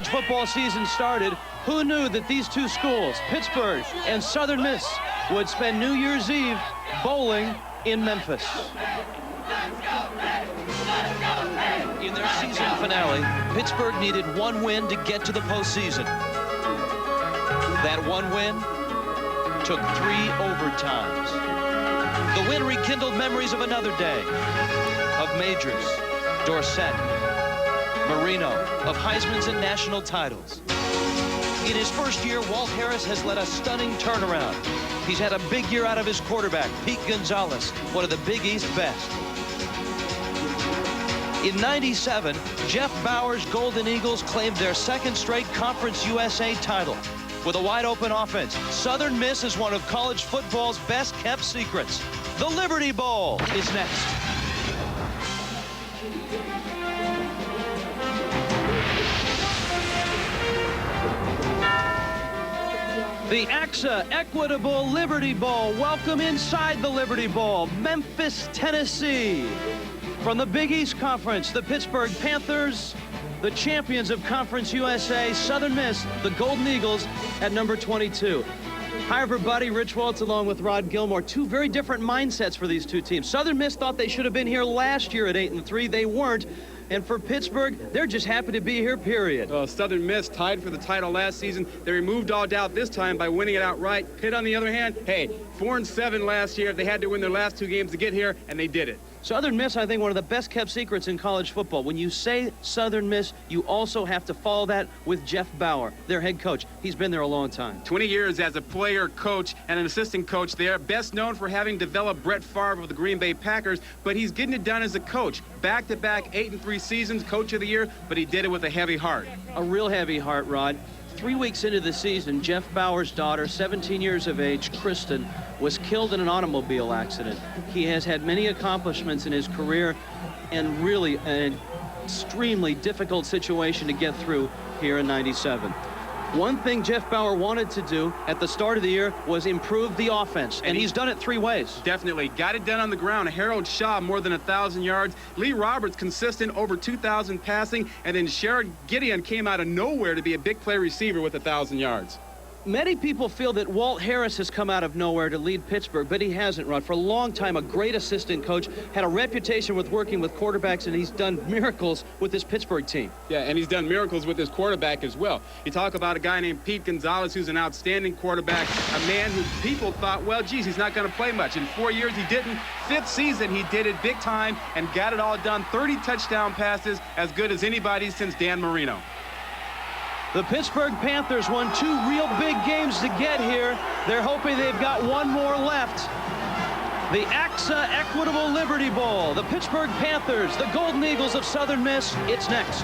college football season started, who knew that these two schools, Pittsburgh and Southern Miss, would spend New Year's Eve bowling in Memphis? In their season finale, Pittsburgh needed one win to get to the postseason. That one win took 3 overtimes. The win rekindled memories of another day, of Majors, Dorsett, Marino, of Heisman's and national titles. In his first year, Walt Harris has led a stunning turnaround. He's had a big year out of his quarterback, Pete Gonzalez, one of the Big East best. In '97, Jeff Bower's Golden Eagles claimed their second straight Conference USA title. With a wide-open offense, Southern Miss is one of college football's best-kept secrets. The Liberty Bowl is next. The AXA Equitable Liberty Bowl. Welcome inside the Liberty Bowl, Memphis, Tennessee. From the Big East Conference, the Pittsburgh Panthers, the champions of Conference USA, Southern Miss, the Golden Eagles at number 22. Hi, everybody. Rich Waltz along with Rod Gilmore. Two very different mindsets for these two teams. Southern Miss thought they should have been here last year at 8-3. They weren't. And for Pittsburgh, they're just happy to be here, period. Southern Miss tied for the title last season. They removed all doubt this time by winning it outright. Pitt, on the other hand, hey, 4-7 last year. They had to win their last 2 games to get here, and they did it. Southern Miss, I think, one of the best-kept secrets in college football. When you say Southern Miss, you also have to follow that with Jeff Bower, their head coach. He's been there a long time. 20 years as a player, coach, and an assistant coach there. Best known for having developed Brett Favre of the Green Bay Packers, but he's getting it done as a coach. Back-to-back 8-3 seasons, Coach of the Year, but he did it with a heavy heart. A real heavy heart, Rod. 3 weeks into the season, Jeff Bower's daughter, 17 years of age, Kristen, was killed in an automobile accident. He has had many accomplishments in his career and really an extremely difficult situation to get through here in '97. One thing Jeff Bower wanted to do at the start of the year was improve the offense, and he's done it 3 ways. Definitely. Got it done on the ground. Harold Shaw, more than 1,000 yards. Lee Roberts, consistent, over 2,000 passing. And then Sherrod Gideon came out of nowhere to be a big play receiver with 1,000 yards. Many people feel that Walt Harris has come out of nowhere to lead Pittsburgh, but he hasn't, Rod. For a long time, a great assistant coach, had a reputation with working with quarterbacks, and he's done miracles with this Pittsburgh team. Yeah, and he's done miracles with his quarterback as well. You talk about a guy named Pete Gonzalez, who's an outstanding quarterback, a man who people thought, well, geez, he's not going to play much. In 4 years, he didn't. 5th season, he did it big time and got it all done. 30 touchdown passes, as good as anybody since Dan Marino. The Pittsburgh Panthers won 2 real big games to get here. They're hoping they've got one more left. The AXA Equitable Liberty Bowl. The Pittsburgh Panthers, the Golden Eagles of Southern Miss. It's next.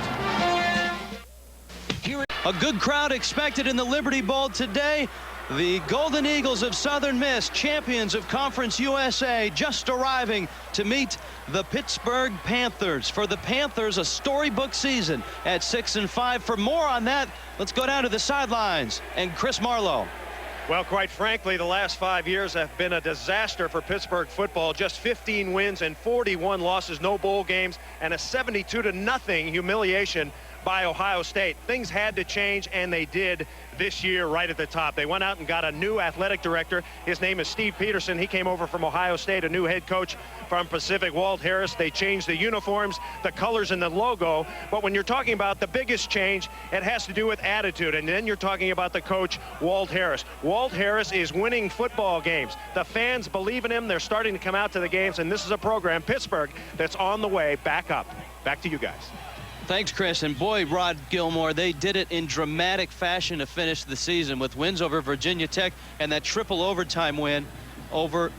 A good crowd expected in the Liberty Bowl today. The Golden Eagles of Southern Miss, champions of Conference USA, just arriving to meet the Pittsburgh Panthers. For the Panthers, a storybook season at 6-5. For more on that, let's go down to the sidelines and Chris Marlowe. Well, quite frankly, the last 5 years have been a disaster for Pittsburgh football. Just 15 wins and 41 losses, no bowl games, and a 72-0 humiliation by Ohio State. Things had to change, and they did this year right at the top. They went out and got a new athletic director. His name is Steve Peterson. He came over from Ohio State, a new head coach from Pacific, Walt Harris. They changed the uniforms, the colors, and the logo. But when you're talking about the biggest change, it has to do with attitude. And then you're talking about the coach, Walt Harris. Walt Harris is winning football games. The fans believe in him. They're starting to come out to the games, and this is a program, Pittsburgh, that's on the way back up. Back to you guys. Thanks, Chris. And boy, Rod Gilmore, they did it in dramatic fashion to finish the season with wins over Virginia Tech and that triple overtime win over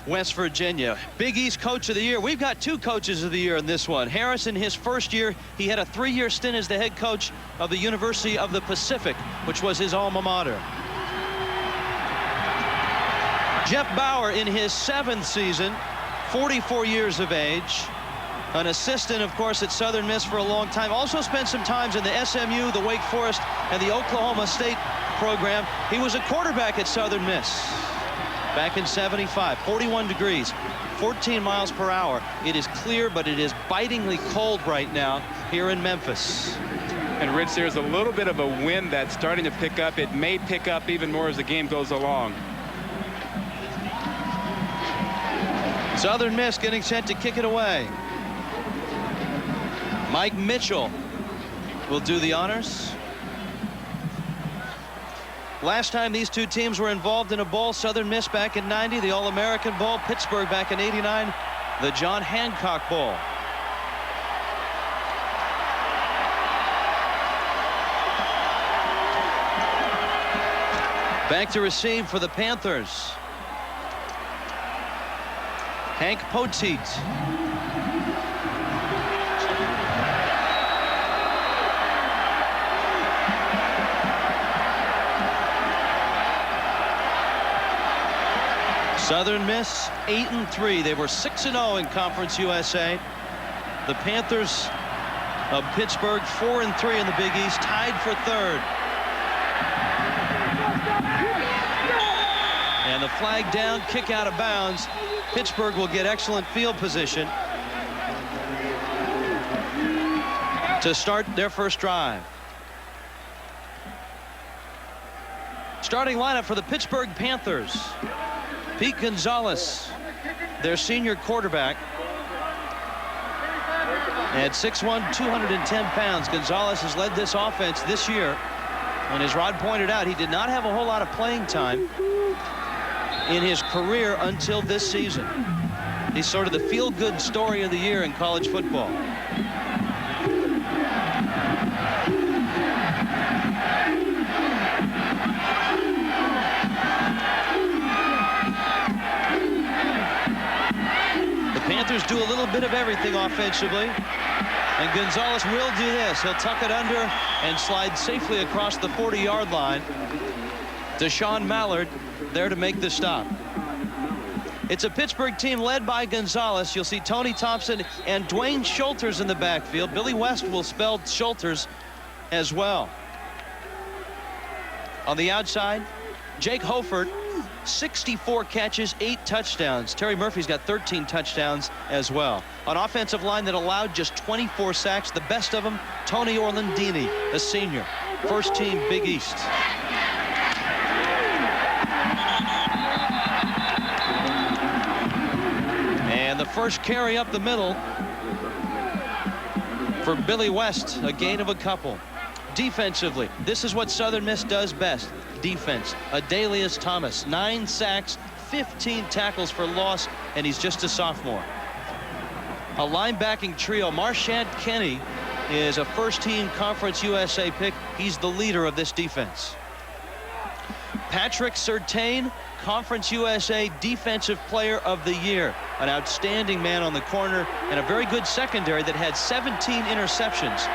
West Virginia. Big East Coach of the Year. We've got 2 Coaches of the Year in this one. Harris, in his first year, he had a 3-year stint as the head coach of the University of the Pacific, which was his alma mater. Jeff Bower, in his 7th season, 44 years of age. An assistant, of course, at Southern Miss for a long time. Also spent some times in the SMU, the Wake Forest, and the Oklahoma State program. He was a quarterback at Southern Miss back in '75. 41 degrees, 14 miles per hour. It is clear, but it is bitingly cold right now here in Memphis. And Rich, there's a little bit of a wind that's starting to pick up. It may pick up even more as the game goes along. Southern Miss getting set to kick it away. Mike Mitchell will do the honors. Last time these two teams were involved in a bowl, Southern Miss back in '90, the All-American Bowl, Pittsburgh back in '89, the John Hancock Bowl. Back to receive for the Panthers. Hank Poteet. Southern Miss 8-3. They were 6-0 in Conference USA. The Panthers of Pittsburgh 4-3 in the Big East, tied for third. And the flag down, kick out of bounds. Pittsburgh will get excellent field position to start their first drive. Starting lineup for the Pittsburgh Panthers. Pete Gonzalez, their senior quarterback. At 6'1", 210 pounds, Gonzalez has led this offense this year. And as Rod pointed out, he did not have a whole lot of playing time in his career until this season. He's sort of the feel-good story of the year in college football. The Panthers do a little bit of everything offensively, and Gonzalez will do this. He'll tuck it under and slide safely across the 40-yard line. Deshaun Mallard there to make the stop. It's a Pittsburgh team led by Gonzalez. You'll see Tony Thompson and Dwayne Schulters in the backfield. Billy West will spell Schulters as well. On the outside, Jake Hofert, 64 catches, 8 touchdowns. Terry Murphy's got 13 touchdowns as well. An offensive line that allowed just 24 sacks. The best of them, Tony Orlandini, a senior. First team Big East. And the first carry up the middle for Billy West, a gain of a couple. Defensively, this is what Southern Miss does best. Defense. Adalius Thomas, 9 sacks, 15 tackles for loss, and he's just a sophomore. A linebacking trio. Marchant Kenny is a first-team Conference USA pick. He's the leader of this defense. Patrick Surtain, Conference USA Defensive Player of the Year. An outstanding man on the corner and a very good secondary that had 17 interceptions.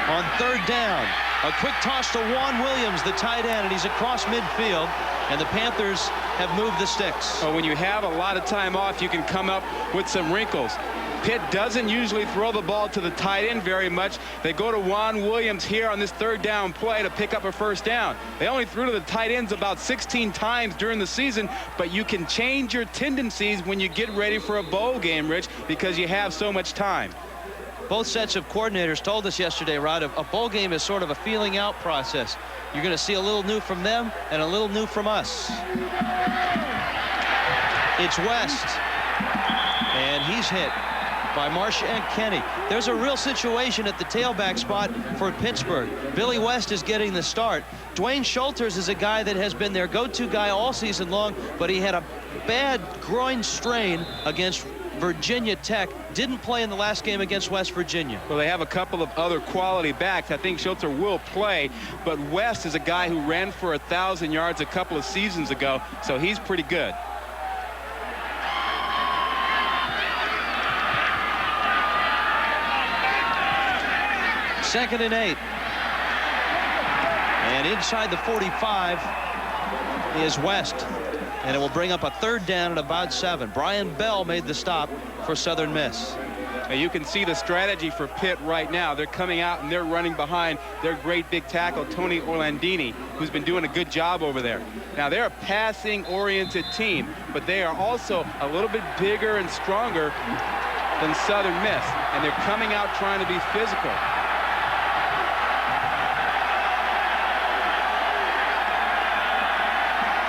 On third down, a quick toss to Juan Williams, the tight end, and he's across midfield, and the Panthers have moved the sticks. When you have a lot of time off, you can come up with some wrinkles. Pitt doesn't usually throw the ball to the tight end very much. They go to Juan Williams here on this third down play to pick up a first down. They only threw to the tight ends about 16 times during the season, but you can change your tendencies when you get ready for a bowl game, Rich, because you have so much time. Both sets of coordinators told us yesterday, Rod, a bowl game is sort of a feeling out process. You're going to see a little new from them and a little new from us. It's West, and he's hit by Marchant Kenny. There's a real situation at the tailback spot for Pittsburgh. Billy West is getting the start. Dwayne Schulters is a guy that has been their go-to guy all season long, but he had a bad groin strain against Virginia Tech. Didn't play in the last game against West Virginia. Well, they have a couple of other quality backs. I think Schulter will play, but West is a guy who ran for 1,000 yards a couple of seasons ago, so he's pretty good. Second and 8. And inside the 45 is West. And it will bring up a third down at about 7. Brian Bell made the stop for Southern Miss. Now you can see the strategy for Pitt right now. They're coming out and they're running behind their great big tackle, Tony Orlandini, who's been doing a good job over there. Now they're a passing-oriented team, but they are also a little bit bigger and stronger than Southern Miss, and they're coming out trying to be physical.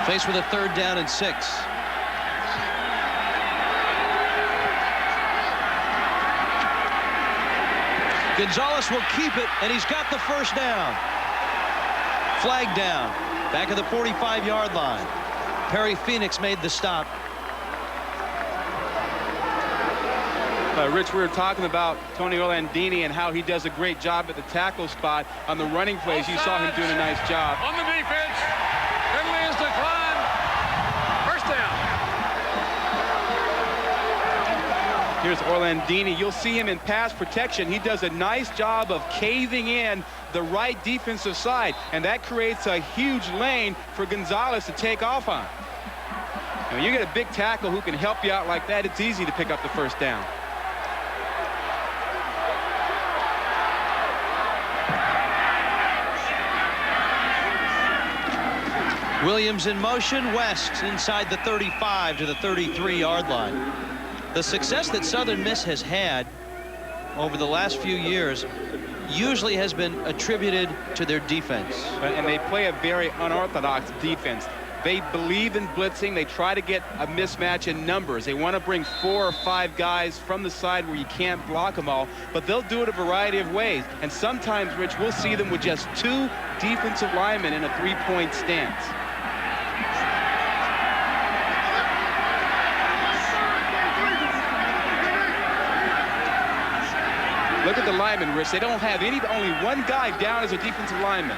Faced with a 3rd down and 6. Gonzalez will keep it, and he's got the first down. Flag down, back at the 45-yard line. Perry Phoenix made the stop. Rich, we were talking about Tony Orlandini and how he does a great job at the tackle spot. On the running plays, you saw him doing a nice job. On the defense, penalty is declined. First down. Here's Orlandini. You'll see him in pass protection. He does a nice job of caving in the right defensive side, and that creates a huge lane for Gonzalez to take off on. And when you get a big tackle who can help you out like that, it's easy to pick up the first down. Williams in motion. West inside the 35 to the 33-yard line. The success that Southern Miss has had over the last few years usually has been attributed to their defense. And they play a very unorthodox defense. They believe in blitzing. They try to get a mismatch in numbers. They want to bring 4 or 5 guys from the side where you can't block them all, but they'll do it a variety of ways. And sometimes, Rich, we'll see them with just 2 defensive linemen in a 3-point stance. Look at the linemen, Rich. They don't have only one guy down as a defensive lineman.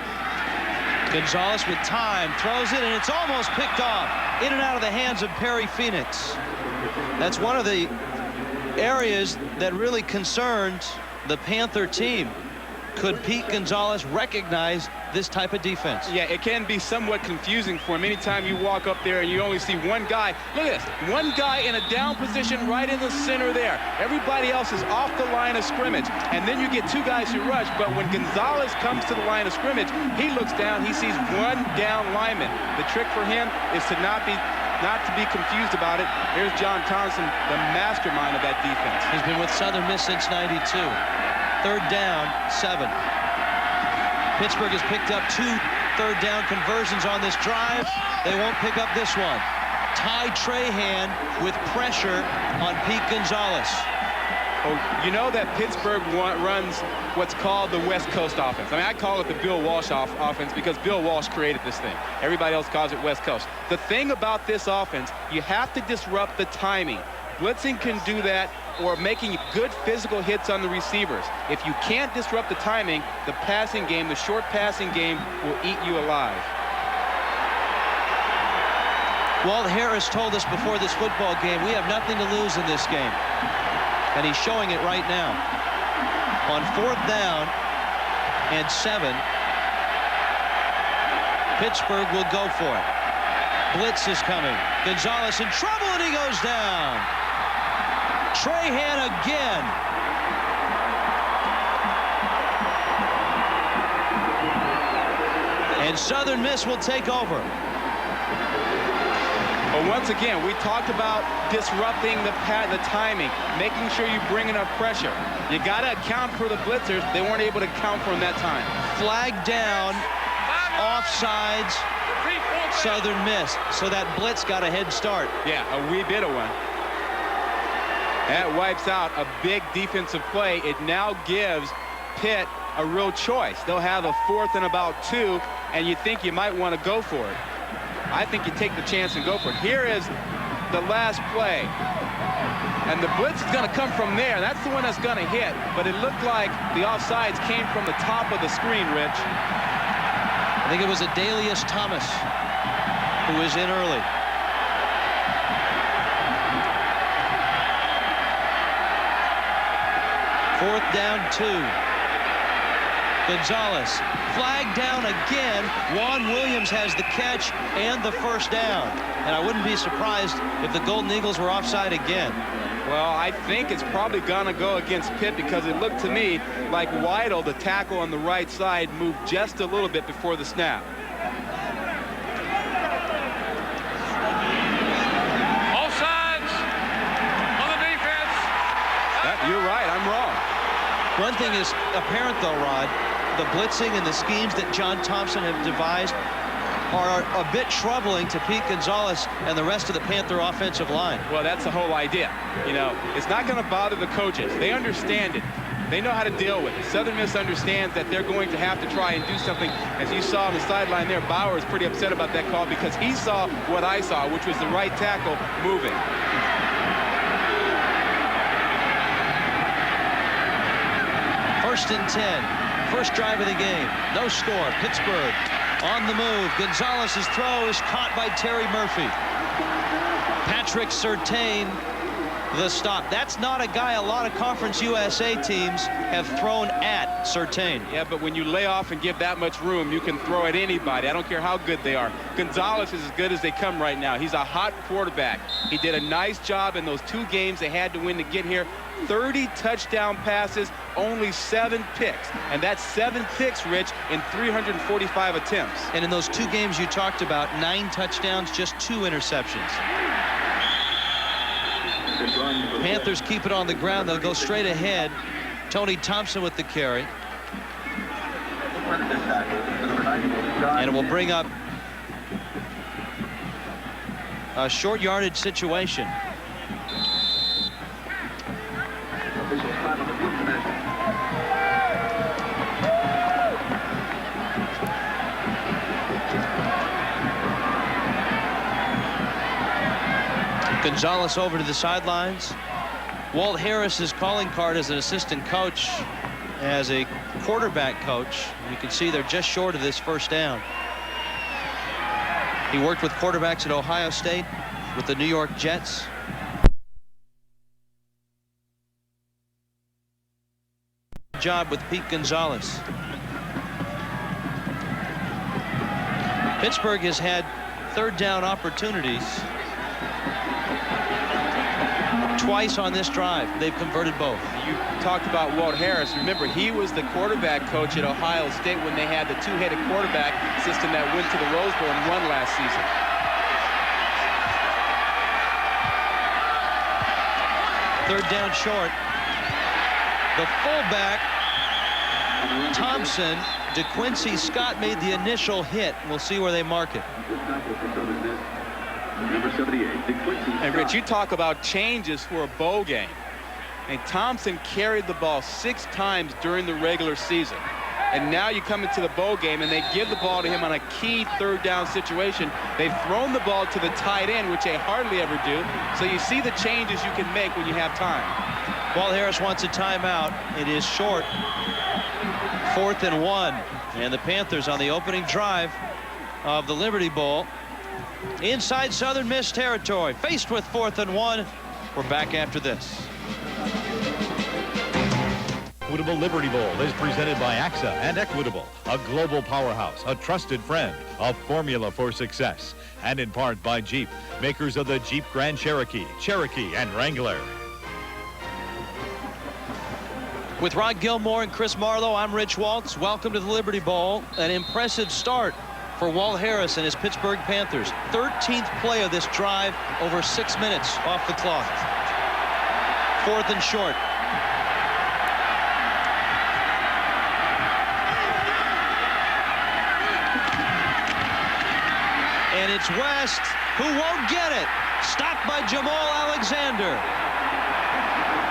Gonzalez with time throws it, and it's almost picked off in and out of the hands of Perry Phoenix. That's one of the areas that really concerns the Panther team. Could Pete Gonzalez recognize this type of defense? Yeah, it can be somewhat confusing for him. Anytime you walk up there and you only see one guy. Look at this. One guy in a down position right in the center there. Everybody else is off the line of scrimmage. And then you get 2 guys who rush. But when Gonzalez comes to the line of scrimmage, he looks down. He sees one down lineman. The trick for him is to not to be confused about it. Here's John Thompson, the mastermind of that defense. He's been with Southern Miss since '92. 3rd down, 7. Pittsburgh has picked up 2 third down conversions on this drive. They won't pick up this one. Ty Trahan with pressure on Pete Gonzalez. Oh, you know that Pittsburgh runs what's called the West Coast offense. I mean, I call it the Bill Walsh offense because Bill Walsh created this thing. Everybody else calls it West Coast. The thing about this offense, you have to disrupt the timing. Blitzing can do that, or making good physical hits on the receivers. If you can't disrupt the timing, the passing game, the short passing game, will eat you alive. Walt Harris told us before this football game, we have nothing to lose in this game. And he's showing it right now. On 4th down and 7, Pittsburgh will go for it. Blitz is coming. Gonzalez in trouble, and he goes down. Trahan again. And Southern Miss will take over. But once again, we talked about disrupting the timing, making sure you bring enough pressure. You got to account for the blitzers. They weren't able to account for them that time. Flag down, offsides, Southern Miss. So that blitz got a head start. Yeah, a wee bit of one. That wipes out a big defensive play. It now gives Pitt a real choice. They'll have a 4th and about 2, and you think you might want to go for it. I think you take the chance and go for it. Here is the last play. And the blitz is going to come from there. That's the one that's going to hit. But it looked like the offsides came from the top of the screen, Rich. I think it was Adalius Thomas who was in early. Fourth down, 2. Gonzalez flagged down again. Juan Williams has the catch and the first down. And I wouldn't be surprised if the Golden Eagles were offside again. Well, I think it's probably going to go against Pitt because it looked to me like Weidel, the tackle on the right side, moved just a little bit before the snap. One thing is apparent, though, Rod. The blitzing and the schemes that John Thompson have devised are a bit troubling to Pete Gonzalez and the rest of the Panther offensive line. Well, that's the whole idea. You know, it's not going to bother the coaches. They understand it. They know how to deal with it. Southern Miss understands that they're going to have to try and do something. As you saw on the sideline there, Bauer is pretty upset about that call because he saw what I saw, which was the right tackle moving. First and 10. First drive of the game. No score. Pittsburgh on the move. Gonzalez's throw is caught by Terry Murphy. Patrick Surtain, the stop. That's not a guy a lot of Conference USA teams have thrown at Surtain. Yeah, but when you lay off and give that much room, you can throw at anybody. I don't care how good they are. Gonzalez is as good as they come right now. He's a hot quarterback. He did a nice job in those 2 games they had to win to get here. 30 touchdown passes, only 7 picks. And that's 7 picks, Rich, in 345 attempts. And in those 2 games you talked about, 9 touchdowns, just 2 interceptions. Panthers keep it on the ground. They'll go straight ahead. Tony Thompson with the carry. And it will bring up a short yardage situation. Gonzalez over to the sidelines. Walt Harris's calling card as an assistant coach, as a quarterback coach. You can see they're just short of this first down. He worked with quarterbacks at Ohio State, with the New York Jets. Job with Pete Gonzalez. Pittsburgh has had 3rd down opportunities twice on this drive. They've converted both. You talked about Walt Harris. Remember, he was the quarterback coach at Ohio State when they had the 2-headed quarterback system that went to the Rose Bowl and won last season. Third down short. The fullback, Thompson, DeQuincy Scott made the initial hit. We'll see where they mark it. Number 78, and Rich, you talk about changes for a bowl game. And Thompson carried the ball 6 times during the regular season. And now you come into the bowl game and they give the ball to him on a key 3rd down situation. They've thrown the ball to the tight end, which they hardly ever do. So you see the changes you can make when you have time. Walt Harris wants a timeout. It is short. 4th and 1. And the Panthers on the opening drive of the Liberty Bowl. Inside Southern Miss territory, faced with 4th and 1. We're back after this. Equitable Liberty Bowl is presented by AXA and Equitable, a global powerhouse, a trusted friend, a formula for success, and in part by Jeep, makers of the Jeep Grand Cherokee, Cherokee, and Wrangler. With Rod Gilmore and Chris Marlowe, I'm Rich Waltz. Welcome to the Liberty Bowl. An impressive start for Walt Harris and his Pittsburgh Panthers. 13th play of this drive, over 6 minutes off the clock. 4th and short. And it's West, who won't get it. Stopped by Jamal Alexander.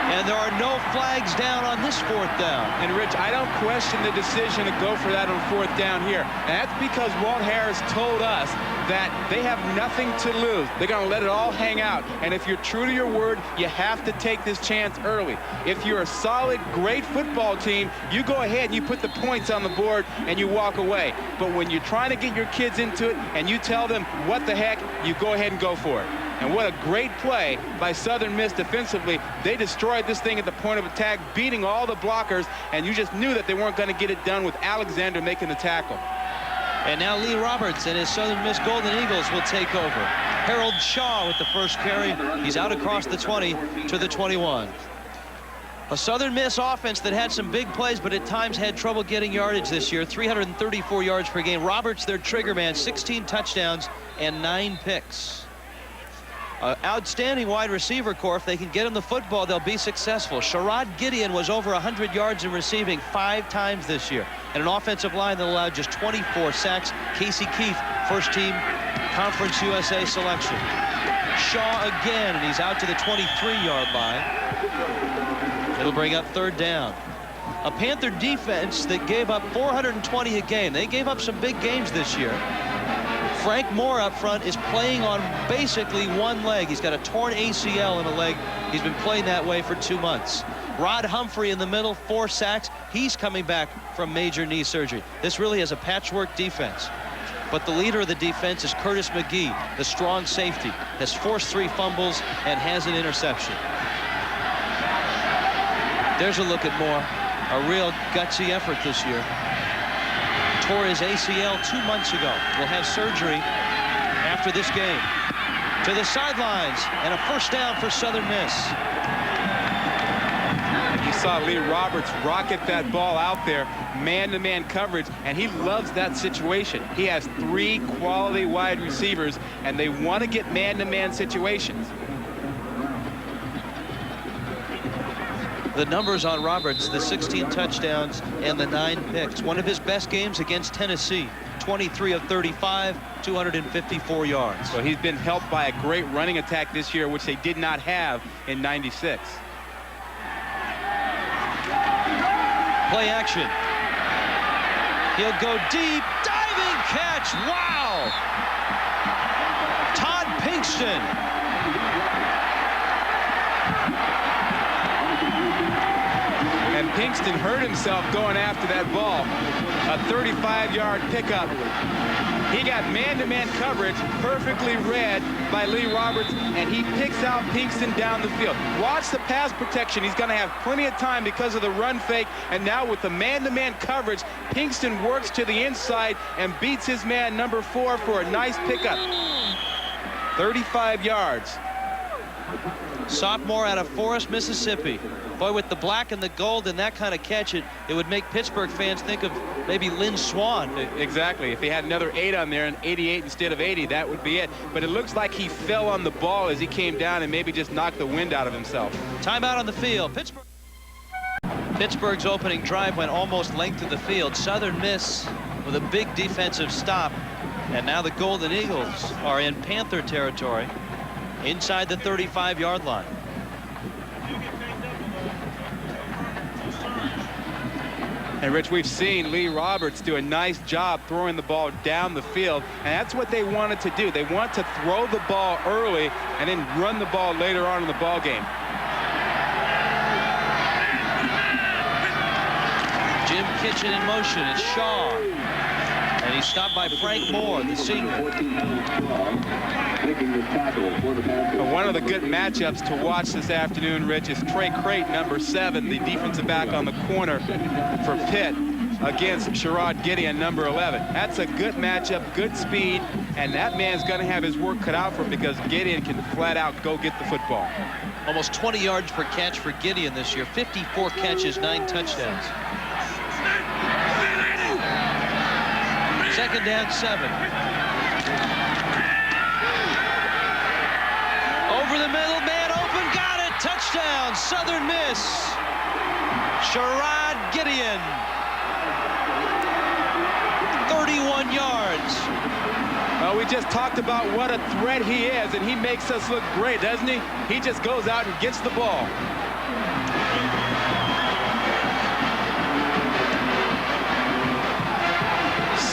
And there are no flags down on this 4th down. And Rich, I don't question the decision to go for that on 4th down here. And that's because Walt Harris told us that they have nothing to lose. They're going to let it all hang out. And if you're true to your word, you have to take this chance early. If you're a solid, great football team, you go ahead and you put the points on the board and you walk away. But when you're trying to get your kids into it and you tell them what the heck, you go ahead and go for it. And what a great play by Southern Miss defensively. They destroyed this thing at the point of attack, beating all the blockers, and you just knew that they weren't going to get it done with Alexander making the tackle. And now Lee Roberts and his Southern Miss Golden Eagles will take over. Harold Shaw with the first carry. He's out across the 20 to the 21. A Southern Miss offense that had some big plays, but at times had trouble getting yardage this year. 334 yards per game. Roberts, their trigger man, 16 touchdowns and 9 picks. Outstanding wide receiver corps. If they can get him the football, they'll be successful. Sherrod Gideon was over 100 yards in receiving 5 times this year, and an offensive line that allowed just 24 sacks. Casey Keith, first team Conference USA selection. Shaw again, and he's out to the 23-yard line. It'll bring up 3rd down. A Panther defense that gave up 420 a game. They gave up some big games this year. Frank Moore up front is playing on basically one leg. He's got a torn ACL in a leg. He's been playing that way for 2 months. Rod Humphrey in the middle, 4 sacks. He's coming back from major knee surgery. This really is a patchwork defense. But the leader of the defense is Curtis McGee, the strong safety. Has forced 3 fumbles and has an interception. There's a look at Moore. A real gutsy effort this year. Tore his ACL 2 months ago. Will have surgery after this game. To the sidelines, and a 1st down for Southern Miss. You saw Lee Roberts rocket that ball out there, man-to-man coverage, and he loves that situation. He has 3 quality wide receivers, and they want to get man-to-man situations. The numbers on Roberts, the 16 touchdowns and the 9 picks. One of his best games against Tennessee. 23 of 35, 254 yards. So he's been helped by a great running attack this year, which they did not have in '96. Play action. He'll go deep. Diving catch. Wow. Todd Pinkston. And Pinkston hurt himself going after that ball. A 35-yard pickup. He got man-to-man coverage, perfectly read by Lee Roberts, and he picks out Pinkston down the field. Watch the pass protection. He's going to have plenty of time because of the run fake, and now with the man-to-man coverage, Pinkston works to the inside and beats his man number 4 for a nice pickup. 35 yards. Sophomore out of Forest, Mississippi. Boy, with the black and the gold and that kind of catch, it would make Pittsburgh fans think of maybe Lynn Swann. Exactly. If he had another 8 on there and 88 instead of 80, that would be it. But it looks like he fell on the ball as he came down and maybe just knocked the wind out of himself. Timeout on the field. Pittsburgh's opening drive went almost length of the field. Southern Miss with a big defensive stop. And now the Golden Eagles are in Panther territory inside the 35-yard line. And Rich, we've seen Lee Roberts do a nice job throwing the ball down the field, and that's what they wanted to do. They want to throw the ball early and then run the ball later on in the ball game. Jim Kitchen in motion. It's Shaw. And he's stopped by Frank Moore, the senior. One of the good matchups to watch this afternoon, Rich, is Trey Crate, number 7, the defensive back on the corner for Pitt, against Sherrod Gideon, number 11. That's a good matchup, good speed, and that man's going to have his work cut out for him because Gideon can flat out go get the football. Almost 20 yards per catch for Gideon this year. 54 catches, 9 touchdowns. 2nd down, 7. Over the middle, man open, got it, touchdown, Southern Miss. Sherrod Gideon, 31 yards. Well, we just talked about what a threat he is, and he makes us look great, doesn't he? He just goes out and gets the ball.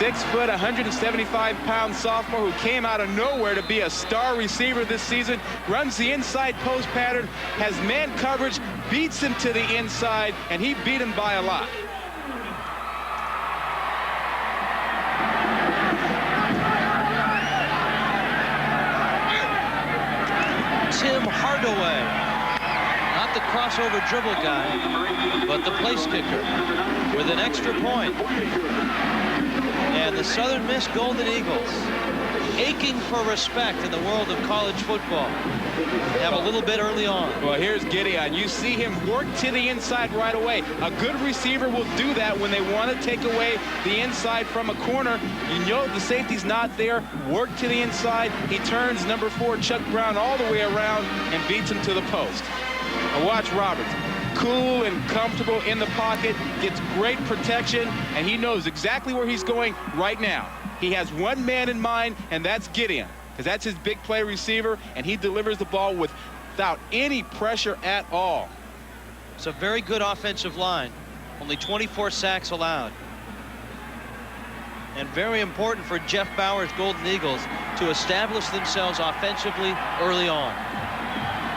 Six-foot, 175-pound sophomore who came out of nowhere to be a star receiver this season, runs the inside post pattern, has man coverage, beats him to the inside, and he beat him by a lot. Tim Hardaway, not the crossover dribble guy, but the place kicker with an extra point. And the Southern Miss Golden Eagles aching for respect in the world of college football. Have a little bit early on. Well, here's Gideon. You see him work to the inside right away. A good receiver will do that when they want to take away the inside from a corner. You know the safety's not there. Work to the inside. He turns number 4, Chuck Brown, all the way around and beats him to the post. Now watch Roberts. Cool and comfortable in the pocket, gets great protection, and he knows exactly where he's going right now. He has one man in mind, and that's Gideon, because that's his big play receiver, and he delivers the ball without any pressure at all. It's a very good offensive line. Only 24 sacks allowed. And very important for Jeff Bower's Golden Eagles to establish themselves offensively early on.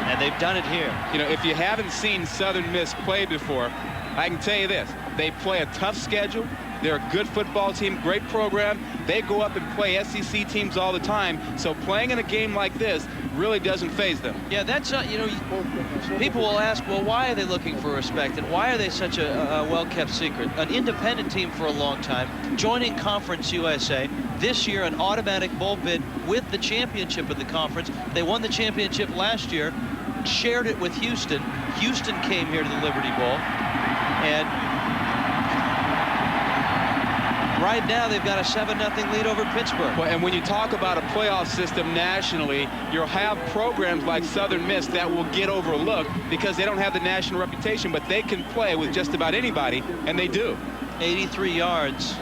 And they've done it here. You know, if you haven't seen Southern Miss play before, I can tell you this. They play a tough schedule. They're a good football team, great program. They go up and play SEC teams all the time. So playing in a game like this really doesn't faze them. Yeah, that's, you know, people will ask, well, why are they looking for respect? And why are they such a well-kept secret? An independent team for a long time, joining Conference USA. This year, an automatic bowl bid with the championship of the conference. They won the championship last year, shared it with Houston. Houston came here to the Liberty Bowl. And right now, they've got a 7-0 lead over Pittsburgh. Well, and when you talk about a playoff system nationally, you'll have programs like Southern Miss that will get overlooked because they don't have the national reputation, but they can play with just about anybody, and they do. 83 yards.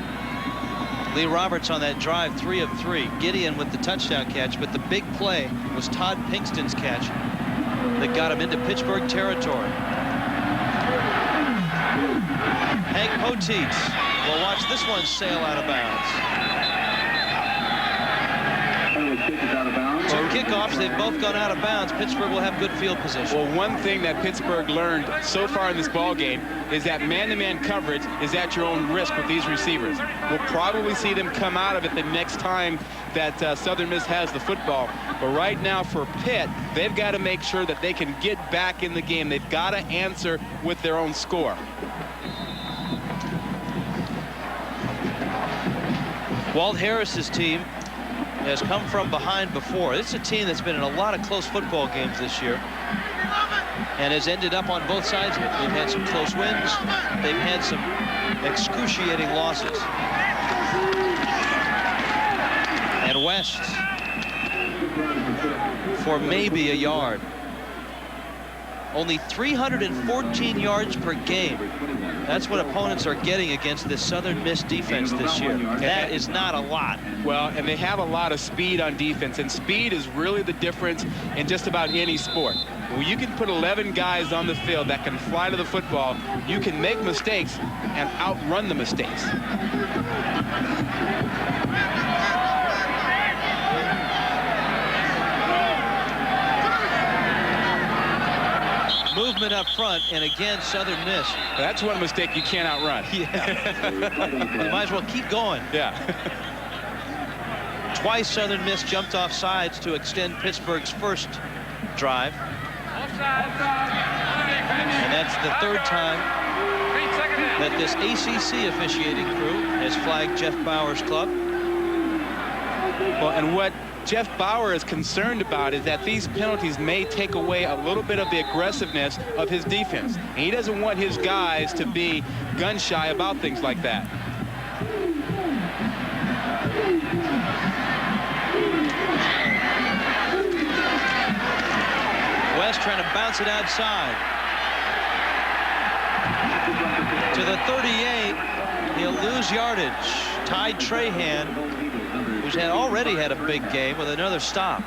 Lee Roberts on that drive, 3 of 3. Gideon with the touchdown catch, but the big play was Todd Pinkston's catch that got him into Pittsburgh territory. Hank Poteet will watch this one sail out of bounds. 2 kickoffs, they've both gone out of bounds. Pittsburgh will have good field position. Well, one thing that Pittsburgh learned so far in this ball game is that man-to-man coverage is at your own risk with these receivers. We'll probably see them come out of it the next time that Southern Miss has the football. But right now for Pitt, they've got to make sure that they can get back in the game. They've got to answer with their own score. Walt Harris's team has come from behind before. This is a team that's been in a lot of close football games this year and has ended up on both sides of it. They've had some close wins. They've had some excruciating losses. And West for maybe a yard. Only 314 yards per game. That's what opponents are getting against this Southern Miss defense this year. That is not a lot. Well, and they have a lot of speed on defense, and speed is really the difference in just about any sport. When you can put 11 guys on the field that can fly to the football, you can make mistakes and outrun the mistakes. Movement up front, and again, Southern Miss. That's one mistake you can't outrun. Yeah. You might as well keep going. Yeah. Twice Southern Miss jumped off sides to extend Pittsburgh's first drive. And that's the 3rd time that this ACC officiating crew has flagged Jeff Bower's club. Well, and what Jeff Bower is concerned about is that these penalties may take away a little bit of the aggressiveness of his defense. And he doesn't want his guys to be gun-shy about things like that. West trying to bounce it outside. To the 38. He'll lose yardage. Ty Trahan, who's already had a big game, with another stop.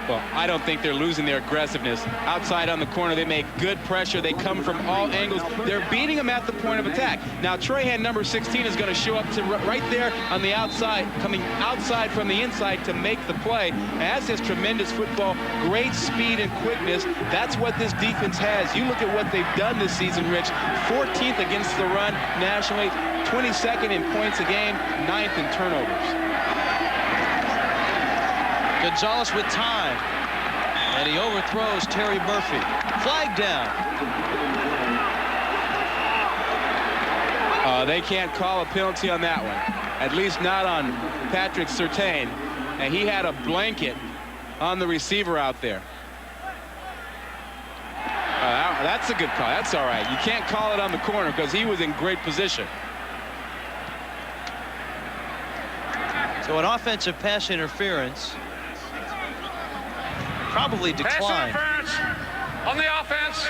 Well, I don't think they're losing their aggressiveness. Outside on the corner, they make good pressure. They come from all angles. They're beating them at the point of attack. Now, Trahan, number 16, is going to show up to right there on the outside, coming outside from the inside to make the play. As his tremendous football, great speed and quickness. That's what this defense has. You look at what they've done this season, Rich. 14th against the run nationally, 22nd in points a game, 9th in turnovers. Gonzalez with time, and he overthrows Terry Murphy. Flag down. They can't call a penalty on that one, at least not on Patrick Surtain. and he had a blanket on the receiver out there. That's a good call. That's all right. You can't call it on the corner because he was in great position. So an offensive pass interference probably declined. Pass interference on the offense.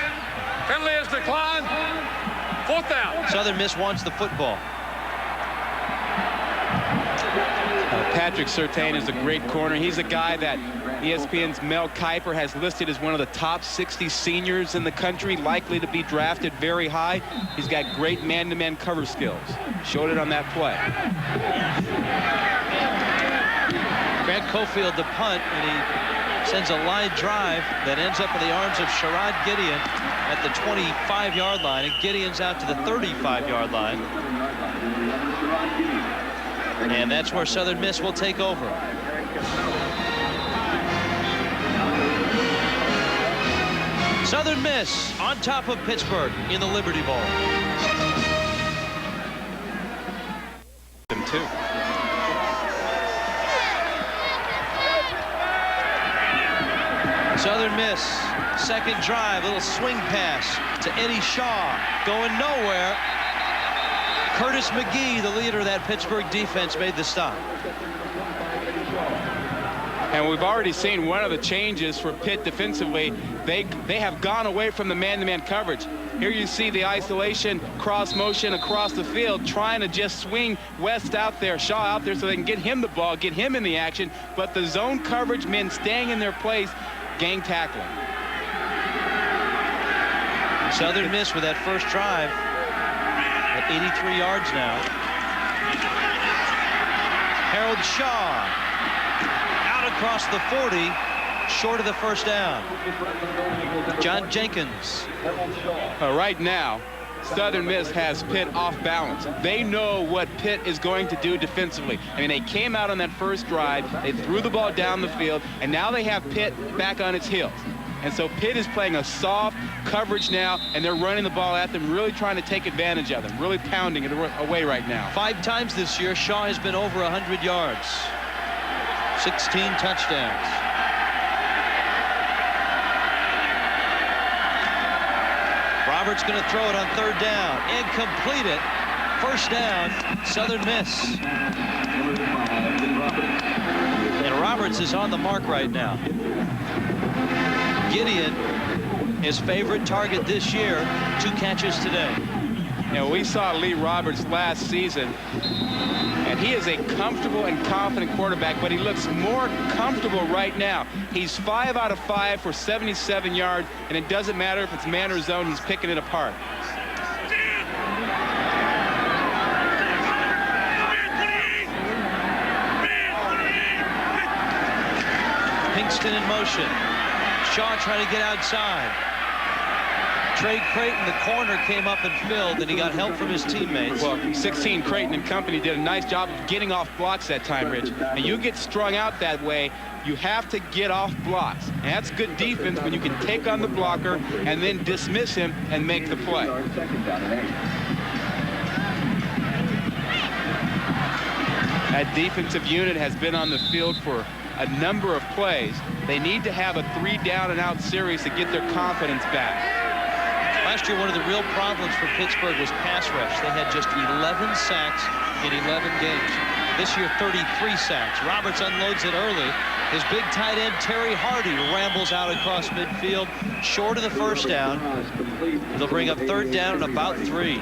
Penalty is declined. 4th down. Southern Miss wants the football. Patrick Surtain is a great corner. He's a guy that ESPN's Mel Kiper has listed as one of the top 60 seniors in the country, likely to be drafted very high. He's got great man-to-man cover skills. Showed it on that play. Grant Cofield the punt, and he sends a line drive that ends up in the arms of Sherrod Gideon at the 25-yard line, and Gideon's out to the 35-yard line. And that's where Southern Miss will take over. Southern Miss on top of Pittsburgh in the Liberty Bowl. Them too. Southern Miss, second drive, little swing pass to Eddie Shaw, going nowhere. Curtis McGee, the leader of that Pittsburgh defense, made the stop. And we've already seen one of the changes for Pitt defensively. They have gone away from the man-to-man coverage. Here you see the isolation cross motion across the field, trying to just swing West out there, Shaw out there, so they can get him the ball, get him in the action. But the zone coverage men staying in their place, gang tackling. Southern Miss with that first drive at 83 yards now. Harold Shaw out across the 40, short of the first down. John Jenkins. Right now, Southern Miss has Pitt off balance. They know what Pitt is going to do defensively. I mean, they came out on that first drive, they threw the ball down the field, and now they have Pitt back on its heels. And so Pitt is playing a soft coverage now, and they're running the ball at them, really trying to take advantage of them, really pounding it away right now. 5 times this year, Shaw has been over 100 yards. 16 touchdowns. Roberts going to throw it on 3rd down and complete it. 1st down, Southern Miss. And Roberts is on the mark right now. Gideon, his favorite target this year, 2 catches today. And we saw Lee Roberts last season, and he is a comfortable and confident quarterback, but he looks more comfortable right now. He's 5 out of 5 for 77 yards, and it doesn't matter if it's man or zone, he's picking it apart. Pinkston in motion. Shaw trying to get outside. Trey Creighton, the corner, came up and filled, and he got help from his teammates. Well, 16 Creighton and company did a nice job of getting off blocks that time, Rich. And you get strung out that way, you have to get off blocks. And that's good defense when you can take on the blocker and then dismiss him and make the play. That defensive unit has been on the field for a number of plays. They need to have a 3-down-and-out series to get their confidence back. Last year, one of the real problems for Pittsburgh was pass rush. They had just 11 sacks in 11 games. This year, 33 sacks. Roberts unloads it early. His big tight end, Terry Hardy, rambles out across midfield, short of the 1st down. They'll bring up 3rd down and about 3.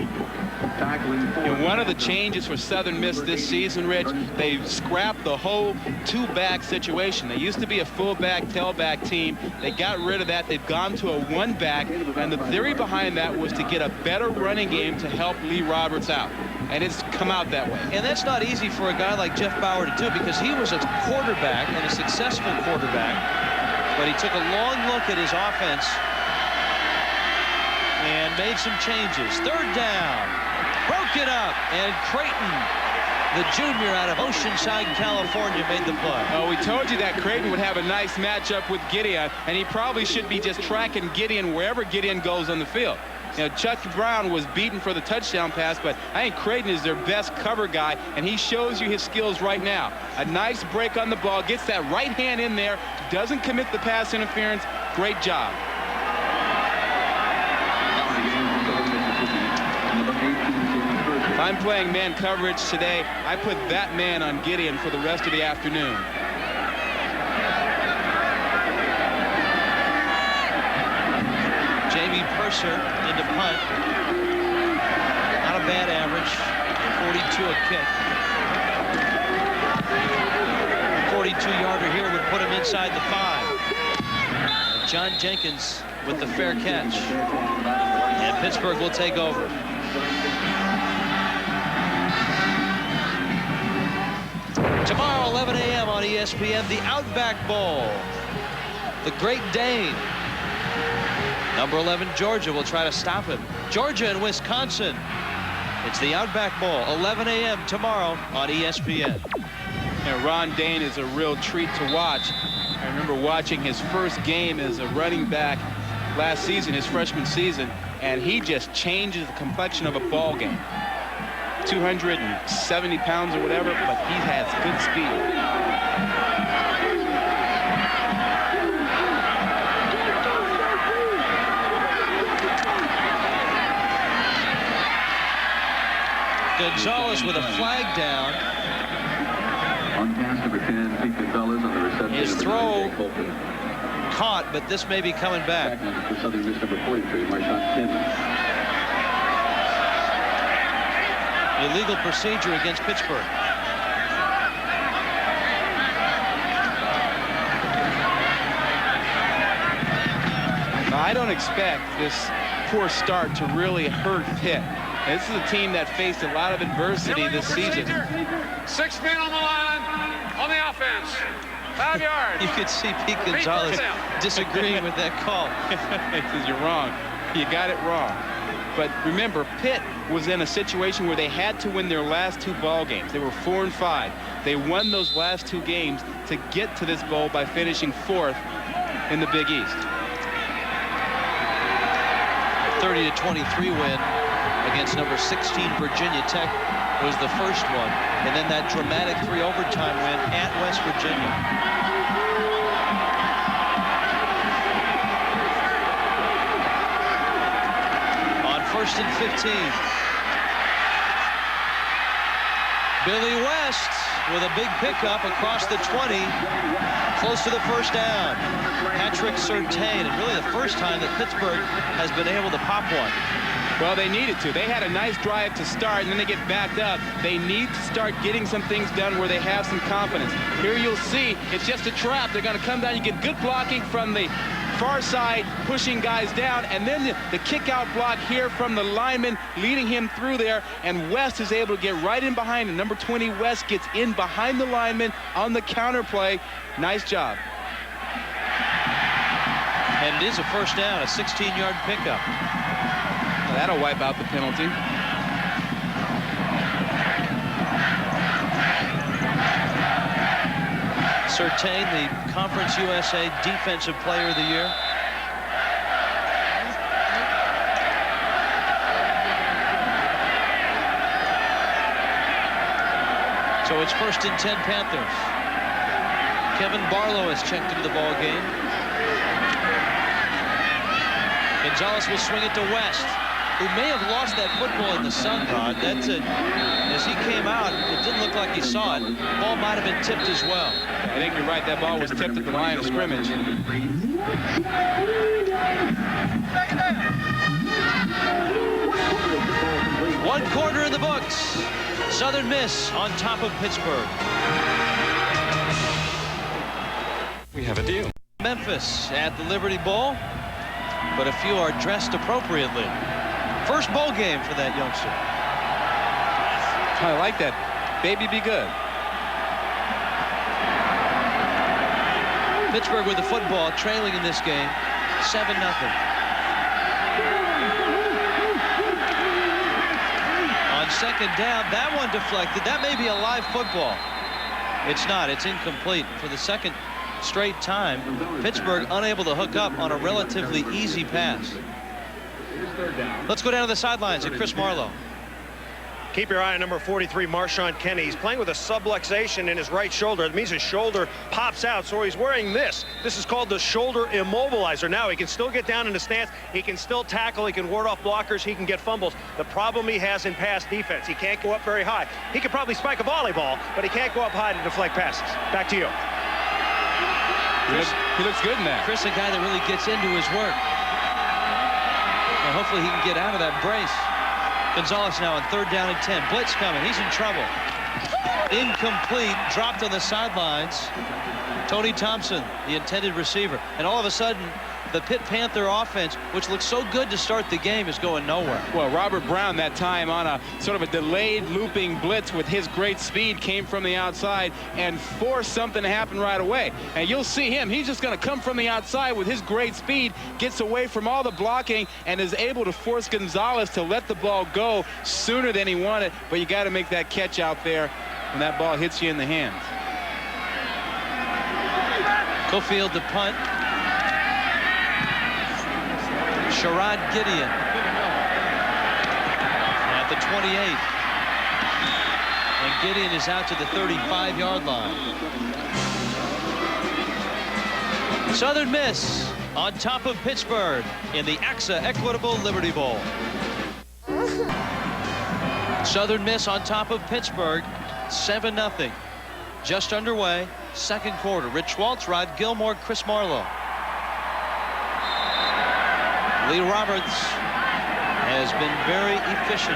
And one of the changes for Southern Miss this season, Rich, they've scrapped the whole 2-back situation. They used to be a fullback, tailback team. They got rid of that. They've gone to a 1-back, and the theory behind that was to get a better running game to help Lee Roberts out. And it's come out that way. And that's not easy for a guy like Jeff Bauer to do, because he was a quarterback and a successful quarterback, but he took a long look at his offense and made some changes. 3rd down. Broke it up, and Creighton, the junior out of Oceanside, California, made the play. Oh, we told you that Creighton would have a nice matchup with Gideon, and he probably should be just tracking Gideon wherever Gideon goes on the field. You know, Chuck Brown was beaten for the touchdown pass, but I think Creighton is their best cover guy, and he shows you his skills right now. A nice break on the ball, gets that right hand in there, doesn't commit the pass interference. Great job. If I'm playing man coverage today, I put that man on Gideon for the rest of the afternoon. Jamie Purser into punt. Not a bad average. 42 a kick. 42-yarder here would put him inside the 5. John Jenkins with the fair catch. And Pittsburgh will take over. Tomorrow, 11 a.m. on ESPN, the Outback Bowl. The Great Dane. Number 11, Georgia, will try to stop him. Georgia and Wisconsin. It's the Outback Bowl, 11 a.m. tomorrow on ESPN. And Ron Dane is a real treat to watch. I remember watching his first game as a running back last season, his freshman season, and he just changes the complexion of a ball game. 270 pounds or whatever, but he has good speed. Gonzalez with a flag down. On pass number 10, Pete Gonzalez on the reception. His throw caught, but this may be coming back. For Southern Miss number 43, Marshawn Penn. Illegal procedure against Pittsburgh. I don't expect this poor start to really hurt Pitt. This is a team that faced a lot of adversity this season. 6 men on the line on the offense. 5 yards. You could see Pete Gonzalez disagreeing with that call. He says, you're wrong. You got it wrong. But remember, Pitt was in a situation where they had to win their last 2 ball games. They were 4 and 5. They won those last 2 games to get to this bowl by finishing 4th in the Big East. 30-23 win against number 16 Virginia Tech was the first one, and then that dramatic 3 overtime win at West Virginia. On 1st and 15, Billy West with a big pickup across the 20, close to the first down. Patrick Surtain, and really the first time that Pittsburgh has been able to pop one. Well, they needed to. They had a nice drive to start, and then they get backed up. They need to start getting some things done where they have some confidence. Here you'll see it's just a trap. They're going to come down. You get good blocking from the far side, pushing guys down, and then the kick-out block here from the lineman, leading him through there, and West is able to get right in behind him. Number 20, West, gets in behind the lineman on the counter play. Nice job. And it is a first down, a 16-yard pickup. That'll wipe out the penalty. Surtain, the Conference USA Defensive Player of the Year. So it's 1st and 10 Panthers. Kevin Barlow has checked into the ball game. Gonzalez will swing it to West, who may have lost that football in the sun, Rod. That's it. As he came out, it didn't look like he saw it. Ball might have been tipped as well. I think you're right. That ball was tipped at the line of scrimmage. 1 quarter in the books. Southern Miss on top of Pittsburgh. We have a deal. Memphis at the Liberty Bowl, but a few are dressed appropriately. First bowl game for that youngster. I like that. Baby, be good. Pittsburgh with the football, trailing in this game, 7-0. On 2nd down, that one deflected. That may be a live football. It's not. It's incomplete. For the second straight time, Pittsburgh unable to hook up on a relatively easy pass. Let's go down to the sidelines at Chris Marlowe. Keep your eye on number 43, Marshawn Kenny. He's playing with a subluxation in his right shoulder. It means his shoulder pops out, so he's wearing this. This is called the shoulder immobilizer. Now, he can still get down in the stance. He can still tackle. He can ward off blockers. He can get fumbles. The problem he has in pass defense, he can't go up very high. He could probably spike a volleyball, but he can't go up high to deflect passes. Back to you. He looks good in that. Chris, a guy that really gets into his work. And hopefully he can get out of that brace. Gonzalez now on 3rd down and 10. Blitz coming. He's in trouble. Incomplete. Dropped on the sidelines. Tony Thompson, the intended receiver. And all of a sudden, the Pitt Panther offense, which looks so good to start the game, is going nowhere. Well, Robert Brown that time on a sort of a delayed looping blitz with his great speed came from the outside and forced something to happen right away. And you'll see him. He's just going to come from the outside with his great speed, gets away from all the blocking, and is able to force Gonzalez to let the ball go sooner than he wanted. But you got to make that catch out there when that ball hits you in the hands. Cofield to punt. Sherrod Gideon at the 28. And Gideon is out to the 35-yard line. Southern Miss on top of Pittsburgh in the AXA Equitable Liberty Bowl. Southern Miss on top of Pittsburgh, 7-0. Just underway, second quarter. Rich Waltz, Rod Gilmore, Chris Marlowe. Lee Roberts has been very efficient.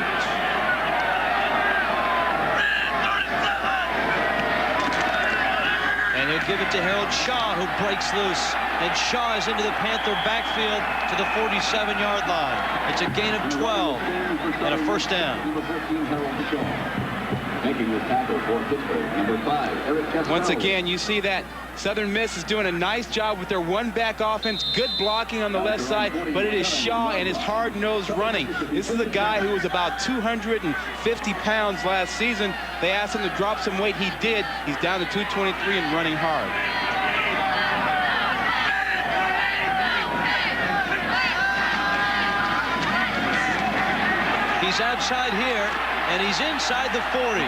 And he'll give it to Harold Shaw, who breaks loose. And Shaw is into the Panther backfield to the 47-yard line. It's a gain of 12 and a first down. Once again, you see that Southern Miss is doing a nice job with their one-back offense. Good blocking on the left side, but it is Shaw and his hard-nosed running. This is a guy who was about 250 pounds last season. They asked him to drop some weight. He did. He's down to 223 and running hard. He's outside here, and he's inside the 40.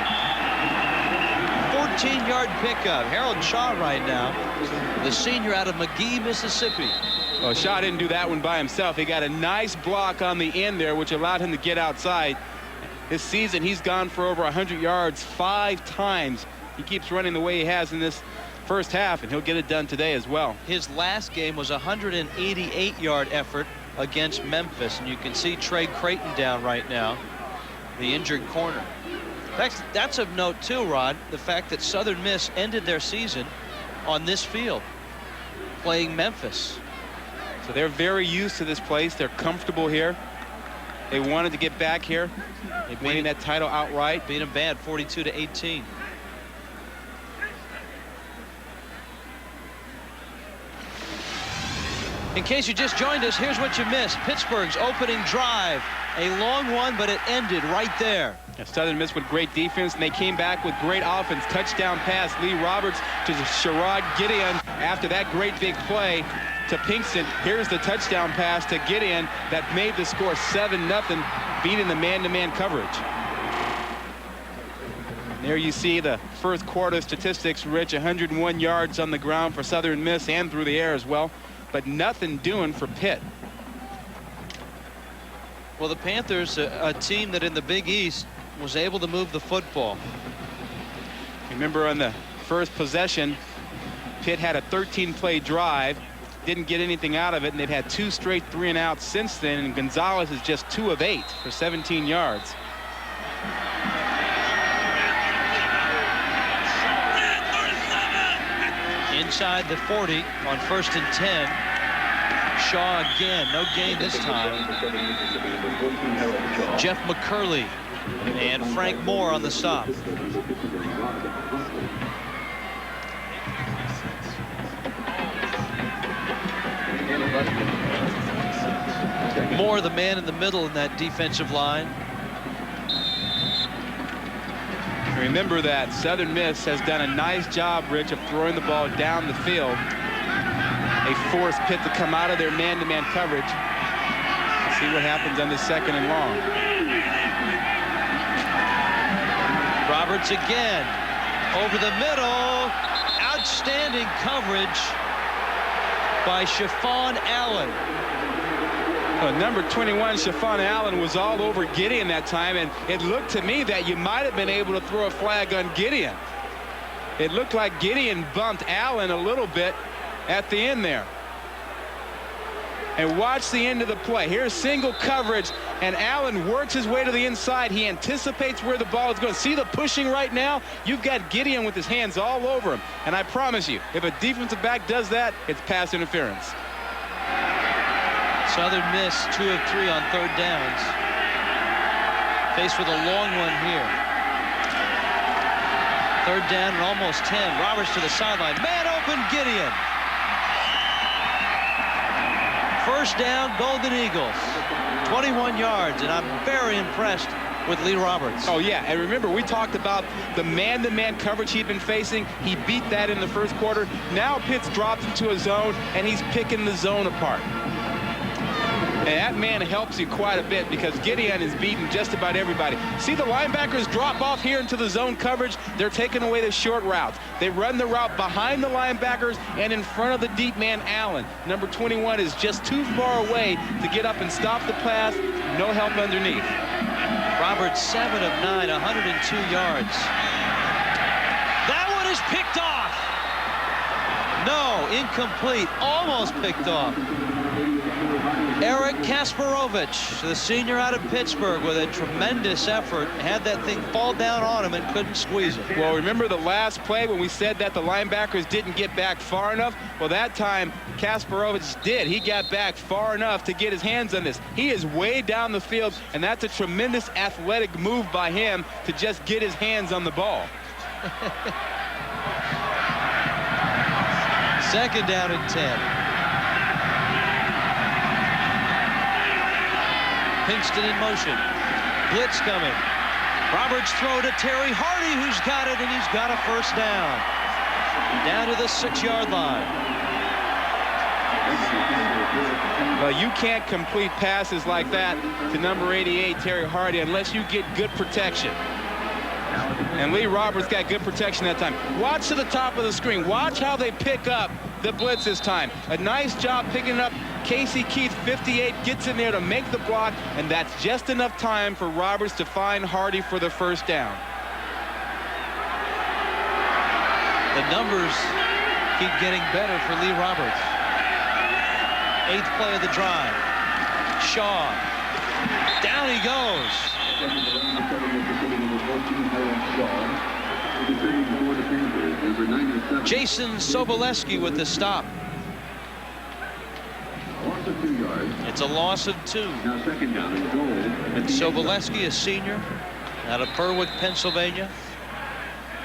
14-yard pickup. Harold Shaw right now, the senior out of McGee, Mississippi. Well, Shaw didn't do that one by himself. He got a nice block on the end there, which allowed him to get outside. This season, he's gone for over 100 yards 5 times. He keeps running the way he has in this first half, and he'll get it done today as well. His last game was a 188-yard effort against Memphis, and you can see Trey Creighton down right now, the injured corner. That's of note too, Rod, the fact that Southern Miss ended their season on this field playing Memphis. So they're very used to this place. They're comfortable here. They wanted to get back here. They winning that title outright. Beat them bad, 42-18. In case you just joined us, here's what you missed. Pittsburgh's opening drive. A long one, but it ended right there. Southern Miss with great defense, and they came back with great offense. Touchdown pass, Lee Roberts to Sherrod Gideon. After that great big play to Pinkston, here's the touchdown pass to Gideon that made the score 7-0, beating the man-to-man coverage. There you see the first quarter statistics, Rich. 101 yards on the ground for Southern Miss and through the air as well, but nothing doing for Pitt. Well, the Panthers, a team that in the Big East was able to move the football. Remember on the first possession, Pitt had a 13-play drive, didn't get anything out of it, and they've had 2 straight 3-and-outs since then, and Gonzalez is just 2 of 8 for 17 yards. Inside the 40 on 1st and 10. Shaw again, no gain this time. Jeff McCurley and Frank Moore on the stop. Moore, the man in the middle in that defensive line. Remember that Southern Miss has done a nice job, Rich, of throwing the ball down the field. They forced Pitt to come out of their man-to-man coverage. See what happens on this 2nd and long. Roberts again. Over the middle. Outstanding coverage by Chiffon Allen. Number 21, Chiffon Allen, was all over Gideon that time, and it looked to me that you might have been able to throw a flag on Gideon. It looked like Gideon bumped Allen a little bit at the end there. And watch the end of the play. Here's single coverage, and Allen works his way to the inside. He anticipates where the ball is going. See the pushing right now? You've got Gideon with his hands all over him. And I promise you, if a defensive back does that, it's pass interference. Southern missed 2 of 3 on 3rd downs. Faced with a long one here. 3rd down and almost 10. Roberts to the sideline. Man open, Gideon. 1st down, Golden Eagles. 21 yards, and I'm very impressed with Lee Roberts. Oh, yeah, and remember, we talked about the man-to-man coverage he'd been facing. He beat that in the 1st quarter. Now Pitt's dropped into a zone, and he's picking the zone apart. And that man helps you quite a bit because Gideon is beating just about everybody. See the linebackers drop off here into the zone coverage. They're taking away the short routes. They run the route behind the linebackers and in front of the deep man, Allen. Number 21 is just too far away to get up and stop the pass. No help underneath. Roberts 7 of 9, 102 yards. That one is picked off. No, incomplete. Almost picked off. Eric Kasparovich, the senior out of Pittsburgh, with a tremendous effort, had that thing fall down on him and couldn't squeeze it. Well, remember the last play when we said that the linebackers didn't get back far enough? Well, that time Kasparovich did. He got back far enough to get his hands on this. He is way down the field, and that's a tremendous athletic move by him to just get his hands on the ball. 2nd down and 10. Pinkston in motion. Blitz coming. Roberts throw to Terry Hardy, who's got it, and he's got a 1st down. Down to the 6-yard line. Well, you can't complete passes like that to number 88, Terry Hardy, unless you get good protection. And Lee Roberts got good protection that time. Watch to the top of the screen. Watch how they pick up the blitz this time. A nice job picking up. Casey Keith, 58, gets in there to make the block, and that's just enough time for Roberts to find Hardy for the 1st down. The numbers keep getting better for Lee Roberts. 8th play of the drive. Shaw. Down he goes. Jason Sobolewski with the stop. It's a loss of 2. And Sobolewski, a senior out of Berwick, Pennsylvania.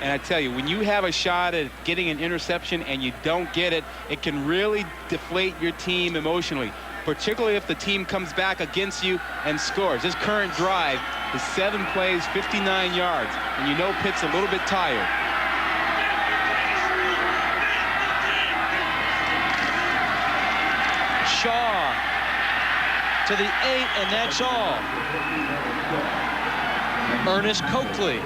And I tell you, when you have a shot at getting an interception and you don't get it, it can really deflate your team emotionally, particularly if the team comes back against you and scores. This current drive is 7 plays, 59 yards, and you know Pitt's a little bit tired. Shaw to the 8, and that's all. Ernest Coakley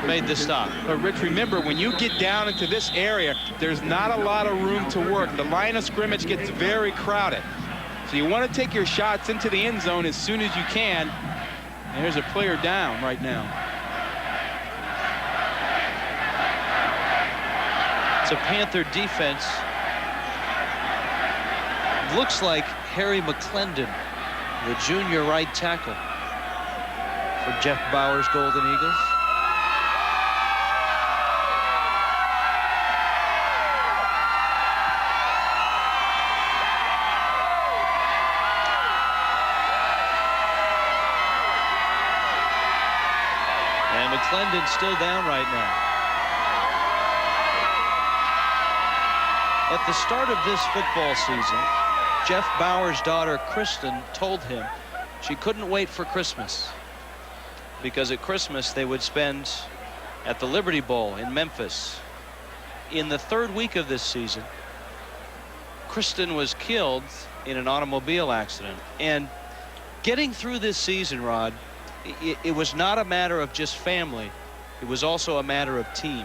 made the stop. But Rich, remember, when you get down into this area, there's not a lot of room to work. The line of scrimmage gets very crowded. So you want to take your shots into the end zone as soon as you can. And there's a player down right now. It's a Panther defense. Looks like Harry McClendon, the junior right tackle for Jeff Bauer's Golden Eagles. And McClendon's still down right now. At the start of this football season, Jeff Bauer's daughter, Kristen, told him she couldn't wait for Christmas, because at Christmas they would spend at the Liberty Bowl in Memphis. In the 3rd week of this season, Kristen was killed in an automobile accident. And Getting through this season, Rod, it was not a matter of just family. It was also a matter of team.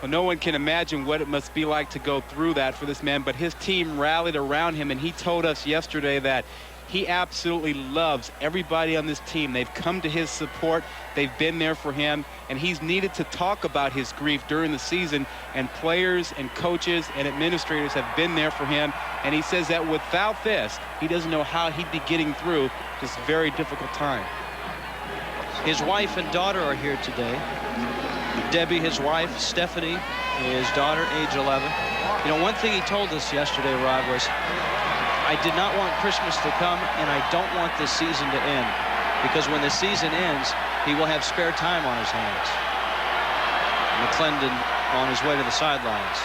Well, no one can imagine what it must be like to go through that for this man, but his team rallied around him, and he told us yesterday that he absolutely loves everybody on this team. They've come to his support. They've been there for him, and he's needed to talk about his grief during the season, and players and coaches and administrators have been there for him, and he says that without this, he doesn't know how he'd be getting through this very difficult time. His wife and daughter are here today. Debbie, his wife, Stephanie, his daughter, age 11. You know, one thing he told us yesterday, Rod, was, I did not want Christmas to come, and I don't want this season to end, because when the season ends, he will have spare time on his hands. McClendon on his way to the sidelines.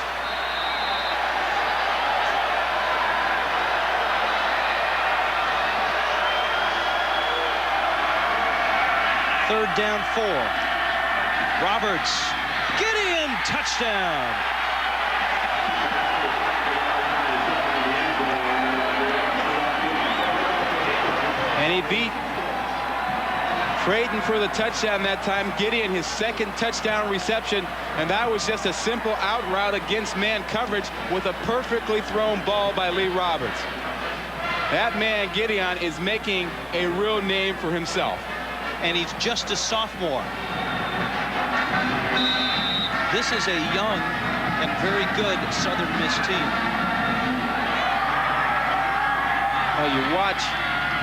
Third down 4. Roberts, Gideon, touchdown. And he beat Creighton for the touchdown that time. Gideon, his second touchdown reception, and that was just a simple out route against man coverage with a perfectly thrown ball by Lee Roberts. That man, Gideon, is making a real name for himself. And he's just a sophomore. This is a young and very good Southern Miss team. Well, you watch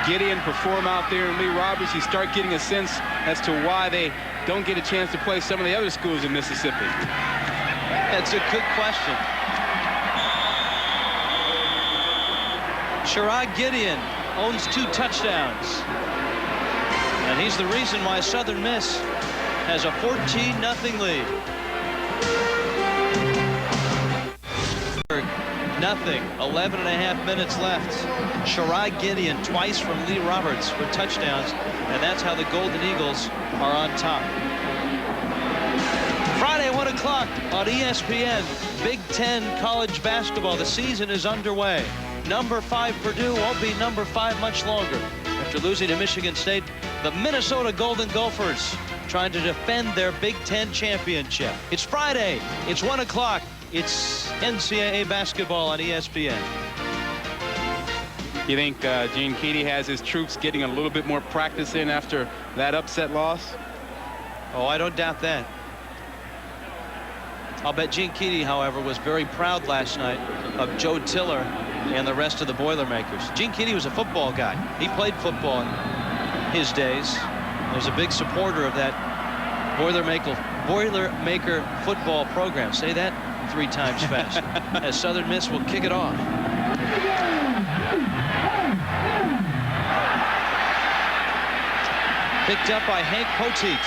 Gideon perform out there in Lee Roberts, you start getting a sense as to why they don't get a chance to play some of the other schools in Mississippi. That's a good question. Sherrod Gideon owns 2 touchdowns. And he's the reason why Southern Miss has a 14-0 lead. Nothing. 11.5 minutes left. Sherrod Gideon twice from Lee Roberts for touchdowns, and that's how the Golden Eagles are on top. Friday, 1 o'clock on ESPN. Big Ten college basketball. The season is underway. Number 5 Purdue won't be number 5 much longer. After losing to Michigan State, the Minnesota Golden Gophers trying to defend their Big Ten championship. It's Friday. It's 1 o'clock. It's NCAA basketball on ESPN. You think Gene Keady has his troops getting a little bit more practice in after that upset loss? Oh, I don't doubt that. I'll bet Gene Keady, however, was very proud last night of Joe Tiller and the rest of the Boilermakers. Gene Keady was a football guy. He played football in his days. He was a big supporter of that Boilermaker football program. Say that 3 times fast. As Southern Miss will kick it off. Picked up by Hank Poteet.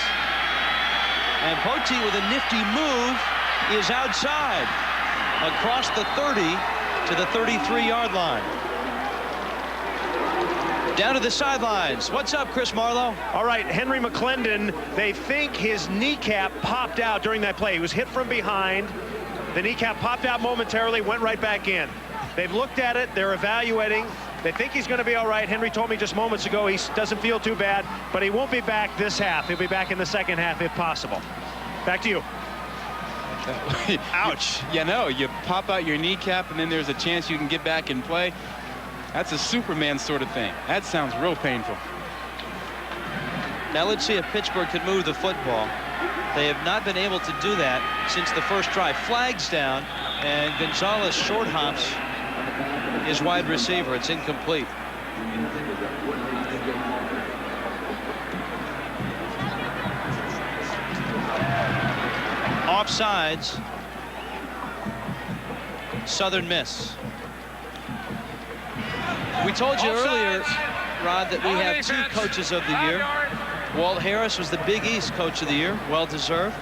And Poteet, with a nifty move, is outside across the 30 to the 33-yard line. Down to the sidelines. What's up, Chris Marlowe? All right, Henry McClendon, they think his kneecap popped out during that play. He was hit from behind. The kneecap popped out momentarily, went right back in. They've looked at it. They're evaluating. They think he's going to be all right. Henry told me just moments ago he doesn't feel too bad, but he won't be back this half. He'll be back in the second half if possible. Back to you. Ouch. You know, you pop out your kneecap and then there's a chance you can get back and play. That's a Superman sort of thing. That sounds real painful. Now let's see if Pittsburgh can move the football. They have not been able to do that since the first drive. Flags down, and Gonzalez short hops his wide receiver. It's incomplete. Offsides. Southern Miss. We told you earlier, Rod, that we have 2 coaches of the year. Walt Harris was the Big East Coach of the Year, well-deserved.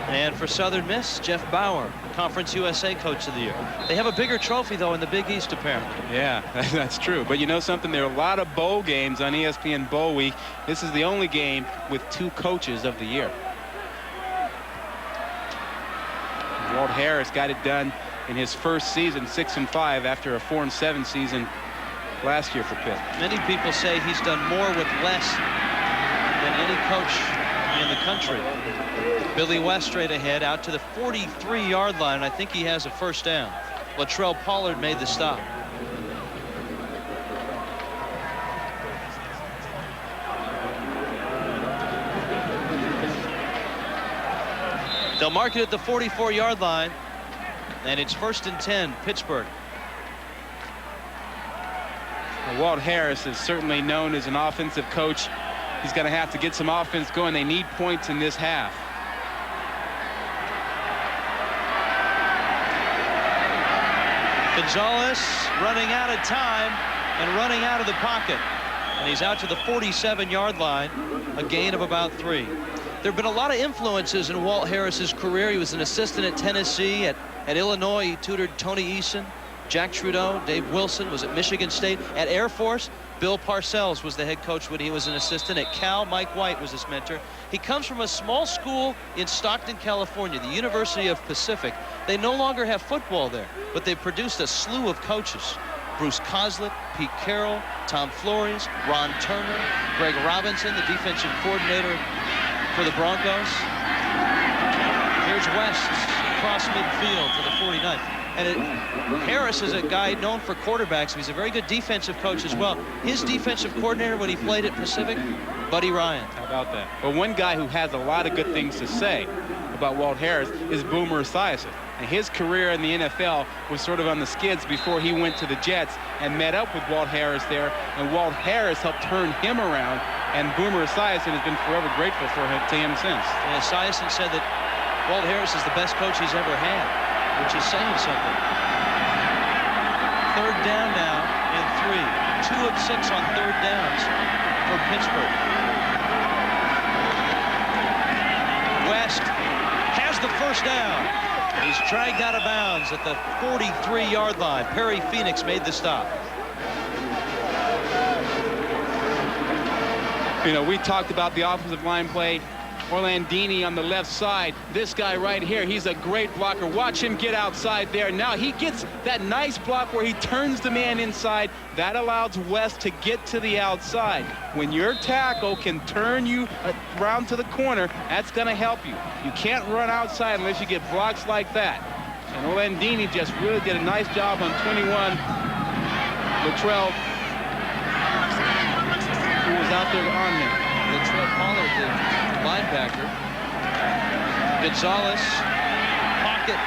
And for Southern Miss, Jeff Bauer, Conference USA Coach of the Year. They have a bigger trophy, though, in the Big East, apparently. Yeah, that's true. But you know something? There are a lot of bowl games on ESPN Bowl Week. This is the only game with 2 coaches of the year. Walt Harris got it done in his first season, 6-5, after a 4-7 season last year for Pitt. Many people say he's done more with less than any coach in the country. Billy West straight ahead out to the 43-yard line. I think he has a first down. Latrell Pollard made the stop. They'll mark it at the 44-yard line, and it's 1st and 10, Pittsburgh. Well, Walt Harris is certainly known as an offensive coach. He's going to have to get some offense going. They need points in this half. Gonzalez running out of time and running out of the pocket. And he's out to the 47-yard line, a gain of about 3. There have been a lot of influences in Walt Harris's career. He was an assistant at Tennessee. At Illinois, he tutored Tony Eason, Jack Trudeau, Dave Wilson was at Michigan State. At Air Force, Bill Parcells was the head coach when he was an assistant. At Cal, Mike White was his mentor. He comes from a small school in Stockton, California, the University of Pacific. They no longer have football there, but they've produced a slew of coaches. Bruce Coslett, Pete Carroll, Tom Flores, Ron Turner, Greg Robinson, the defensive coordinator for the Broncos. Here's West across midfield to the 49. And Harris is a guy known for quarterbacks. He's a very good defensive coach as well. His defensive coordinator when he played at Pacific, Buddy Ryan. How about that? Well, one guy who has a lot of good things to say about Walt Harris is Boomer Esiason. And his career in the NFL was sort of on the skids before he went to the Jets and met up with Walt Harris there. And Walt Harris helped turn him around. And Boomer Esiason has been forever grateful to him since. And Esiason said that Walt Harris is the best coach he's ever had, which is saying something. 3rd down now and 3. 2 of 6 on 3rd downs for Pittsburgh. West has the first down. He's dragged out of bounds at the 43-yard line. Perry Phoenix made the stop. You know, we talked about the offensive line play. Orlandini on the left side. This guy right here, he's a great blocker. Watch him get outside there. Now he gets that nice block where he turns the man inside. That allows West to get to the outside. When your tackle can turn you around to the corner, that's going to help you. You can't run outside unless you get blocks like that. And Orlandini just really did a nice job on 21. Latrell, who was out there on him. Latrell Pollard, the linebacker. Gonzalez, pocket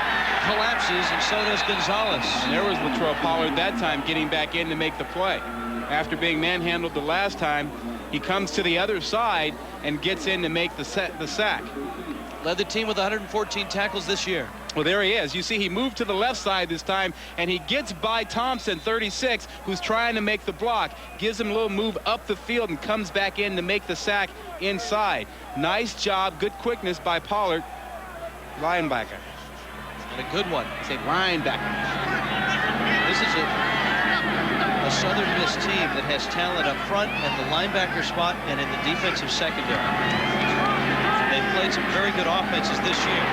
collapses, and so does Gonzalez. And there was Latrell Pollard that time getting back in to make the play. After being manhandled the last time, he comes to the other side and gets in to make the sack. Led the team with 114 tackles this year. Well, there he is. You see, he moved to the left side this time, and he gets by Thompson, 36, who's trying to make the block. Gives him a little move up the field and comes back in to make the sack inside. Nice job, good quickness by Pollard, linebacker. And a good one. Say linebacker. This is a Southern Miss team that has talent up front and the linebacker spot and in the defensive secondary. They've played some very good offenses this year.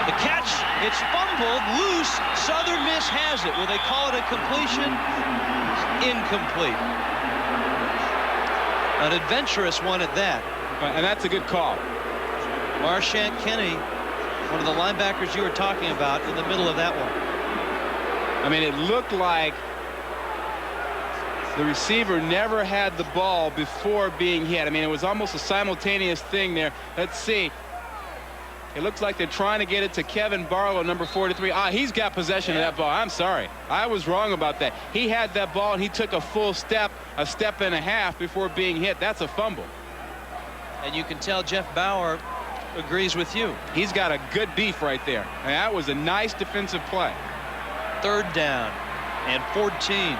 The catch, it's fumbled, loose. Southern Miss has it. Will they call it a completion? Incomplete. An adventurous one at that. And that's a good call. Marchant Kenny, one of the linebackers you were talking about, in the middle of that one. I mean, it looked like the receiver never had the ball before being hit. I mean, it was almost a simultaneous thing there. Let's see. It looks like they're trying to get it to Kevin Barlow, number 43. He's got possession of that ball. I'm sorry. I was wrong about that. He had that ball, and he took a full step, a step and a half before being hit. That's a fumble. And you can tell Jeff Bauer agrees with you. He's got a good beef right there. And that was a nice defensive play. 3rd down and 14.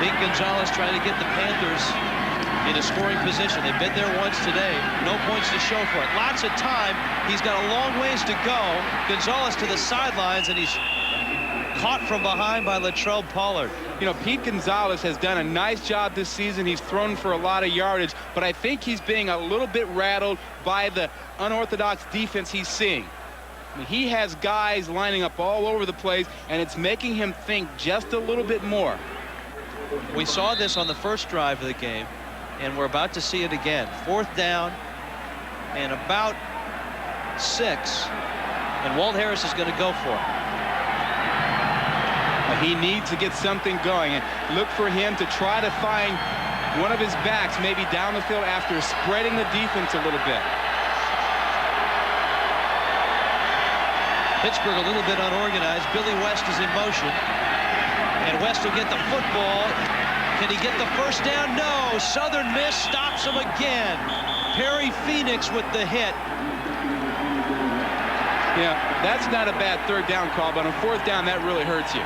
Pete Gonzalez trying to get the Panthers in a scoring position. They've been there once today. No points to show for it. Lots of time. He's got a long ways to go. Gonzalez to the sidelines, and he's caught from behind by Latrell Pollard. You know, Pete Gonzalez has done a nice job this season. He's thrown for a lot of yardage, but I think he's being a little bit rattled by the unorthodox defense he's seeing. I mean, he has guys lining up all over the place, and it's making him think just a little bit more. We saw this on the first drive of the game, and we're about to see it again. 4th down and about 6, and Walt Harris is going to go for it. He needs to get something going, and look for him to try to find one of his backs maybe down the field after spreading the defense a little bit. Pittsburgh a little bit unorganized. Billy West is in motion, and West will get the football. Can he get the first down? No. Southern Miss stops him again. Perry Phoenix with the hit. Yeah, that's not a bad 3rd down call, but on 4th down, that really hurts you.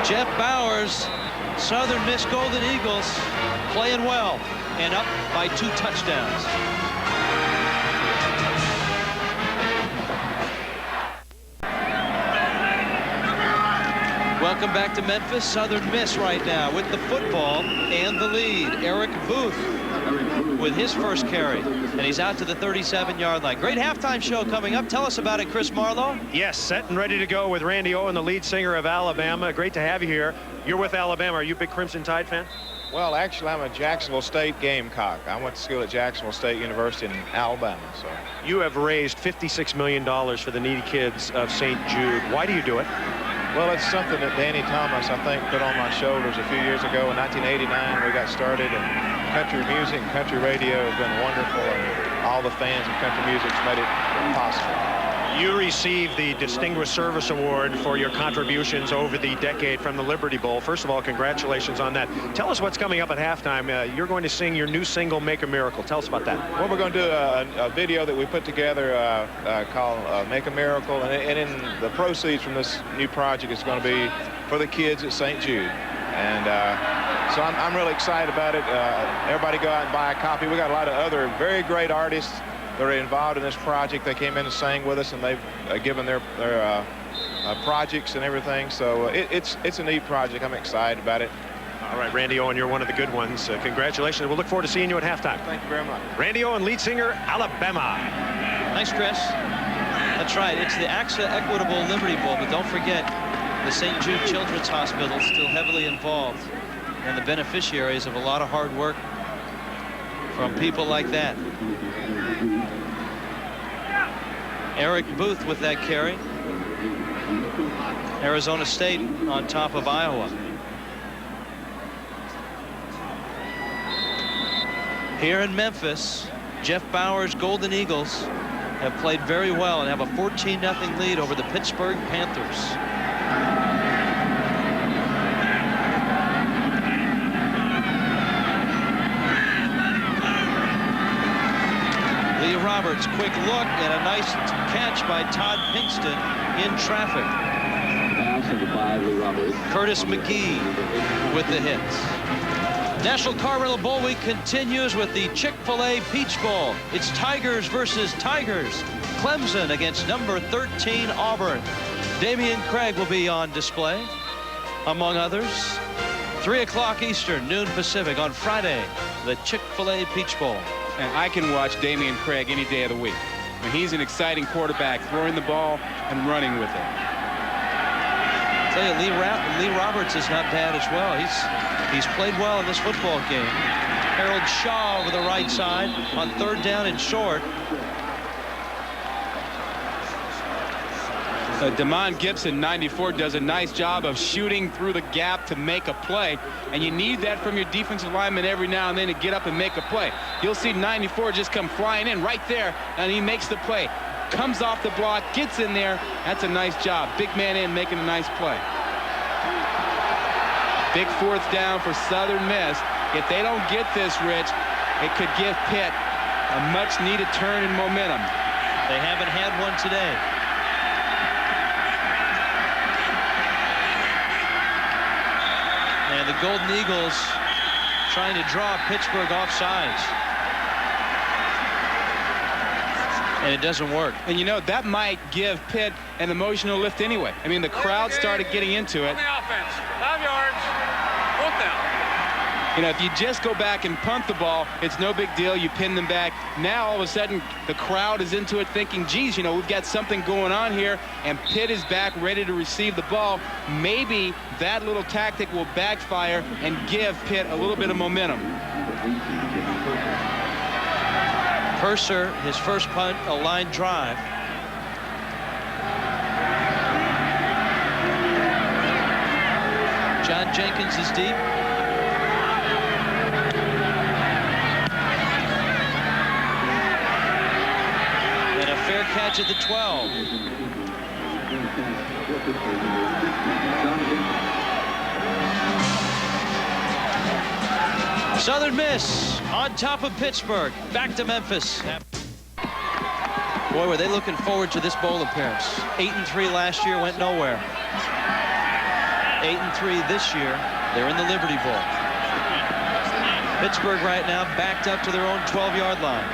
Jeff Bowers, Southern Miss Golden Eagles, playing well and up by 2 touchdowns. Welcome back to Memphis. Southern Miss right now with the football and the lead. Eric Booth with his first carry, and he's out to the 37-yard line. Great halftime show coming up. Tell us about it, Chris Marlowe. Yes, set and ready to go with Randy Owen, the lead singer of Alabama. Great to have you here. You're with Alabama. Are you a big Crimson Tide fan? Well, actually, I'm a Jacksonville State Gamecock. I went to school at Jacksonville State University in Alabama. So you have raised $56 million for the needy kids of St. Jude. Why do you do it? Well, it's something that Danny Thomas, I think, put on my shoulders a few years ago. In 1989, we got started, and country music and country radio has been wonderful, and all the fans of country music has made it possible. You received the Distinguished Service Award for your contributions over the decade from the Liberty Bowl. First of all, congratulations on that. Tell us what's coming up at halftime. You're going to sing your new single, Make a Miracle. Tell us about that. Well, we're going to do a video that we put together called Make a Miracle, and in the proceeds from this new project is going to be for the kids at St. Jude. And so I'm really excited about it. Everybody go out and buy a copy. We got a lot of other very great artists that are involved in this project. They came in and sang with us, and they've given their projects and everything. So it's a neat project. I'm excited about it. All right, Randy Owen, you're one of the good ones. Congratulations. We'll look forward to seeing you at halftime. Thank you very much. Randy Owen, lead singer, Alabama. Thanks, Chris. That's right. It's the AXA Equitable Liberty Bowl, but don't forget the St. Jude Children's Hospital is still heavily involved, and the beneficiaries of a lot of hard work from people like that. Eric Booth with that carry. Arizona State on top of Iowa. Here in Memphis, Jeff Bowers' Golden Eagles have played very well and have a 14-0 lead over the Pittsburgh Panthers. Lee Roberts, quick look, and a nice catch by Todd Pinkston in traffic. Curtis McGee with the hits. National Car Rental Bowl Week continues with the Chick-fil-A Peach Bowl. It's Tigers versus Tigers. Clemson against number 13 Auburn. Damian Craig will be on display, among others. 3 o'clock Eastern, noon Pacific on Friday, the Chick-fil-A Peach Bowl. And I can watch Damian Craig any day of the week. I mean, he's an exciting quarterback, throwing the ball and running with it. I tell you, Lee Roberts is not bad as well. He's played well in this football game. Harold Shaw over the right side on 3rd down and short. Damon Gibson, 94, does a nice job of shooting through the gap to make a play, and you need that from your defensive lineman every now and then to get up and make a play. You'll see 94 just come flying in right there, and he makes the play. Comes off the block, gets in there. That's a nice job. Big man in, making a nice play. Big 4th down for Southern Miss. If they don't get this, Rich, it could give Pitt a much-needed turn in momentum. They haven't had one today. And the Golden Eagles trying to draw Pittsburgh offsides. And it doesn't work. And you know, that might give Pitt an emotional lift anyway. I mean, the crowd started getting into it. On the offense, 5 yards, 4th down. You know, if you just go back and punt the ball, it's no big deal. You pin them back. Now, all of a sudden, the crowd is into it thinking, geez, you know, we've got something going on here, and Pitt is back ready to receive the ball. Maybe that little tactic will backfire and give Pitt a little bit of momentum. Purser, his first punt, a line drive. John Jenkins is deep. And a fair catch at the 12. Southern Miss on top of Pittsburgh. Back to Memphis. Boy, were they looking forward to this bowl appearance. 8-3 last year, went nowhere. 8-3 this year. They're in the Liberty Bowl. Pittsburgh right now backed up to their own 12-yard line.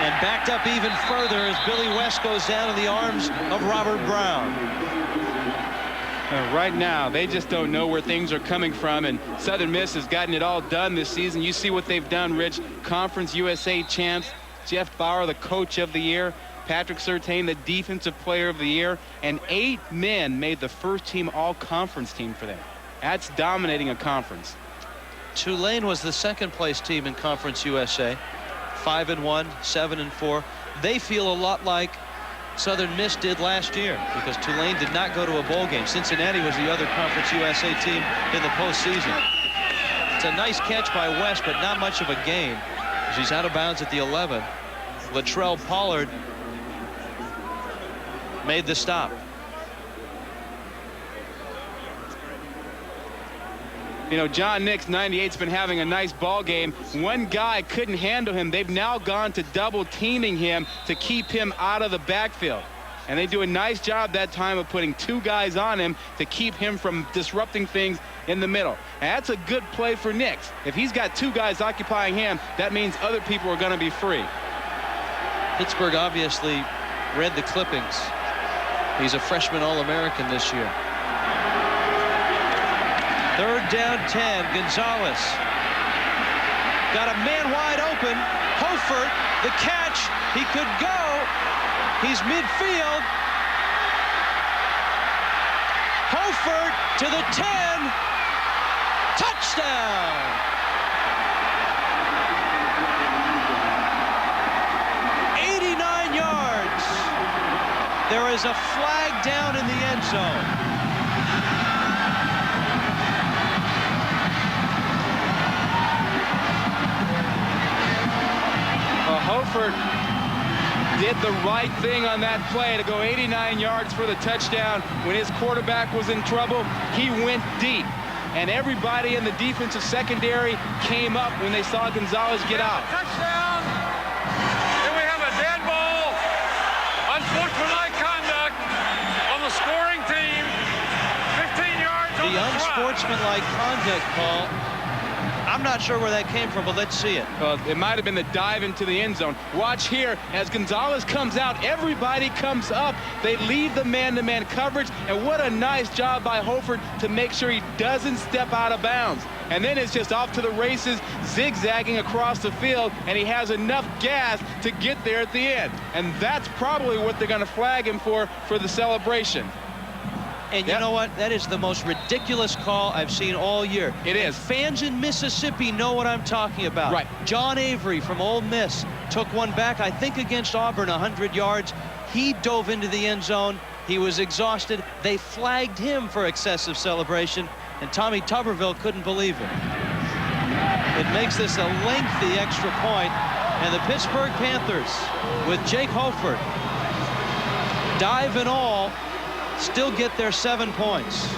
And backed up even further as Billy West goes down in the arms of Robert Brown. Right now, they just don't know where things are coming from, and Southern Miss has gotten it all done this season. You see what they've done, Rich. Conference USA champs, Jeff Bauer, the coach of the year, Patrick Surtain, the defensive player of the year, and 8 men made the first team all-conference team for them. That's dominating a conference. Tulane was the second-place team in Conference USA, 5-1, 7-4. They feel a lot like Southern Miss did last year because Tulane did not go to a bowl game. Cincinnati was the other Conference USA team in the postseason. It's a nice catch by West, but not much of a gain. He's out of bounds at the 11. Latrell Pollard made the stop. You know, John Nix, 98's been having a nice ball game. One guy couldn't handle him. They've now gone to double teaming him to keep him out of the backfield. And they do a nice job that time of putting 2 guys on him to keep him from disrupting things in the middle. And that's a good play for Nix. If he's got 2 guys occupying him, that means other people are going to be free. Pittsburgh obviously read the clippings. He's a freshman All-American this year. 3rd down 10. Gonzalez got a man wide open. Hofert, the catch. He could go. He's midfield. Hofert to the 10. Touchdown. There is a flag down in the end zone. Well, Hofert did the right thing on that play to go 89 yards for the touchdown. When his quarterback was in trouble, he went deep. And everybody in the defensive secondary came up when they saw Gonzalez get out. Touchdown! Then we have a dead ball. Unsportsmanlike conduct on the scoring team. 15 yards on the unsportsmanlike conduct call. I'm not sure where that came from, but let's see it. Well, it might have been the dive into the end zone. Watch here, as Gonzalez comes out, everybody comes up. They leave the man-to-man coverage, and what a nice job by Hofert to make sure he doesn't step out of bounds. And then it's just off to the races, zigzagging across the field, and he has enough gas to get there at the end. And that's probably what they're going to flag him for the celebration. And you know what? That is the most ridiculous call I've seen all year. It is. Fans in Mississippi know what I'm talking about. Right. John Avery from Ole Miss took one back, I think against Auburn, 100 yards. He dove into the end zone. He was exhausted. They flagged him for excessive celebration, and Tommy Tuberville couldn't believe it. It makes this a lengthy extra point, and the Pittsburgh Panthers, with Jake Hofert, dive and all, still get their 7 points.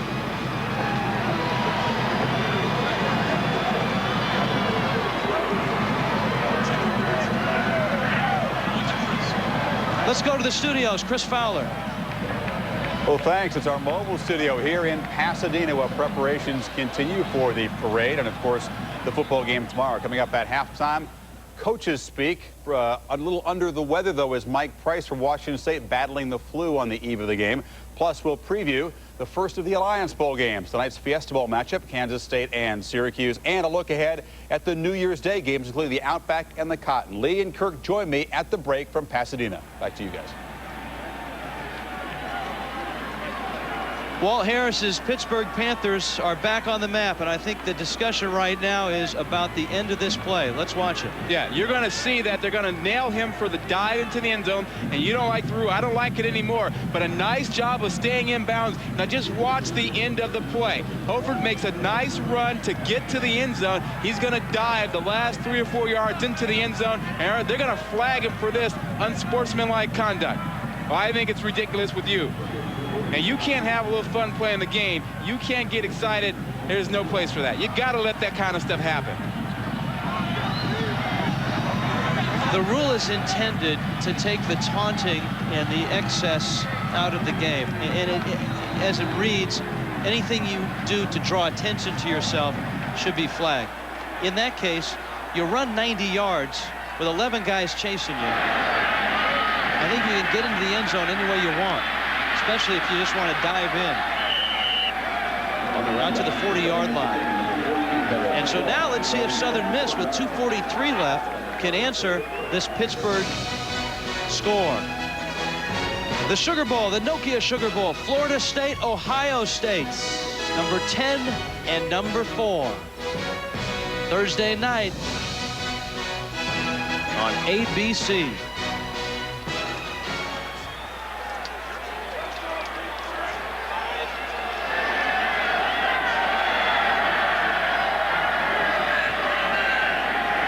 Let's go to the studios. Chris Fowler. Well, thanks. It's our mobile studio here in Pasadena while preparations continue for the parade and, of course, the football game tomorrow. Coming up at halftime, coaches speak. A little under the weather, though, is Mike Price from Washington State battling the flu on the eve of the game. Plus, we'll preview the first of the Alliance Bowl games. Tonight's Fiesta Bowl matchup, Kansas State and Syracuse, and a look ahead at the New Year's Day games, including the Outback and the Cotton. Lee and Kirk join me at the break from Pasadena. Back to you guys. Walt Harris's Pittsburgh Panthers are back on the map, and I think the discussion right now is about the end of this play. Let's watch it. Yeah, you're going to see that they're going to nail him for the dive into the end zone, and you don't like through. I don't like it anymore, but a nice job of staying in bounds. Now just watch the end of the play. Hofford makes a nice run to get to the end zone. He's going to dive the last 3 or 4 yards into the end zone, and they're going to flag him for this unsportsmanlike conduct. Well, I think it's ridiculous with you. And you can't have a little fun playing the game. You can't get excited. There's no place for that. You got to let that kind of stuff happen. The rule is intended to take the taunting and the excess out of the game. And as it reads, anything you do to draw attention to yourself should be flagged. In that case, you run 90 yards with 11 guys chasing you. I think you can get into the end zone any way you want, especially if you just want to dive in out to the 40-yard line. And so now let's see if Southern Miss, with 2:43 left, can answer this Pittsburgh score. The Sugar Bowl, the Nokia Sugar Bowl, Florida State, Ohio State, number 10 and number 4. Thursday night on ABC.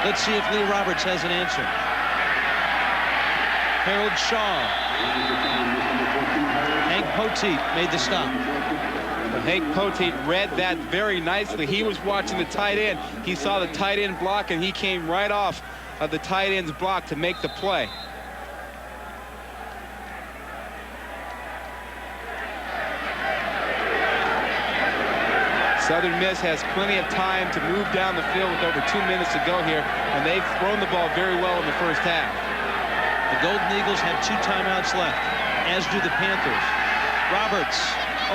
Let's see if Lee Roberts has an answer. Harold Shaw. Hank Poteet made the stop. Hank Poteet read that very nicely. He was watching the tight end. He saw the tight end block, and he came right off of the tight end's block to make the play. Southern Miss has plenty of time to move down the field with over 2 minutes to go here, and they've thrown the ball very well in the first half. The Golden Eagles have 2 timeouts left, as do the Panthers. Roberts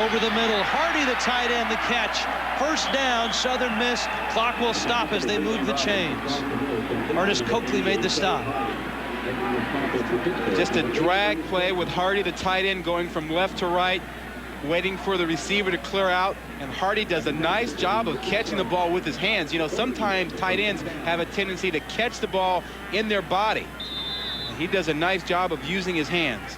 over the middle. Hardy, the tight end, the catch. First down, Southern Miss. Clock will stop as they move the chains. Ernest Coakley made the stop. Just a drag play with Hardy, the tight end, going from left to right, waiting for the receiver to clear out, and Hardy does a nice job of catching the ball with his hands. You know, sometimes tight ends have a tendency to catch the ball in their body. And he does a nice job of using his hands.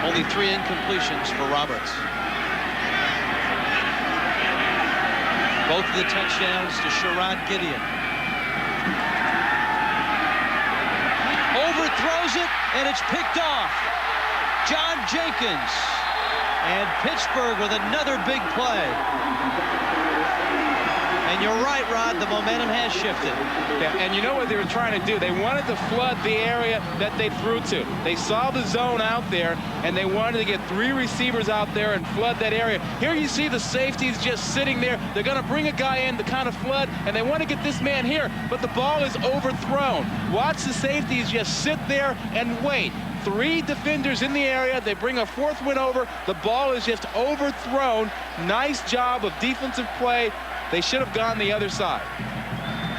Only 3 incompletions for Roberts. Both of the touchdowns to Sherrod Gideon. Overthrows it, and it's picked off. John Jenkins. And Pittsburgh with another big play. And you're right, Rod, the momentum has shifted. Yeah, and you know what they were trying to do? They wanted to flood the area that they threw to. They saw the zone out there, and they wanted to get 3 receivers out there and flood that area. Here you see the safeties just sitting there. They're going to bring a guy in to kind of flood, and they want to get this man here, but the ball is overthrown. Watch the safeties just sit there and wait. 3 defenders in the area. They bring a 4th one over. The ball is just overthrown. Nice job of defensive play. They should have gone the other side.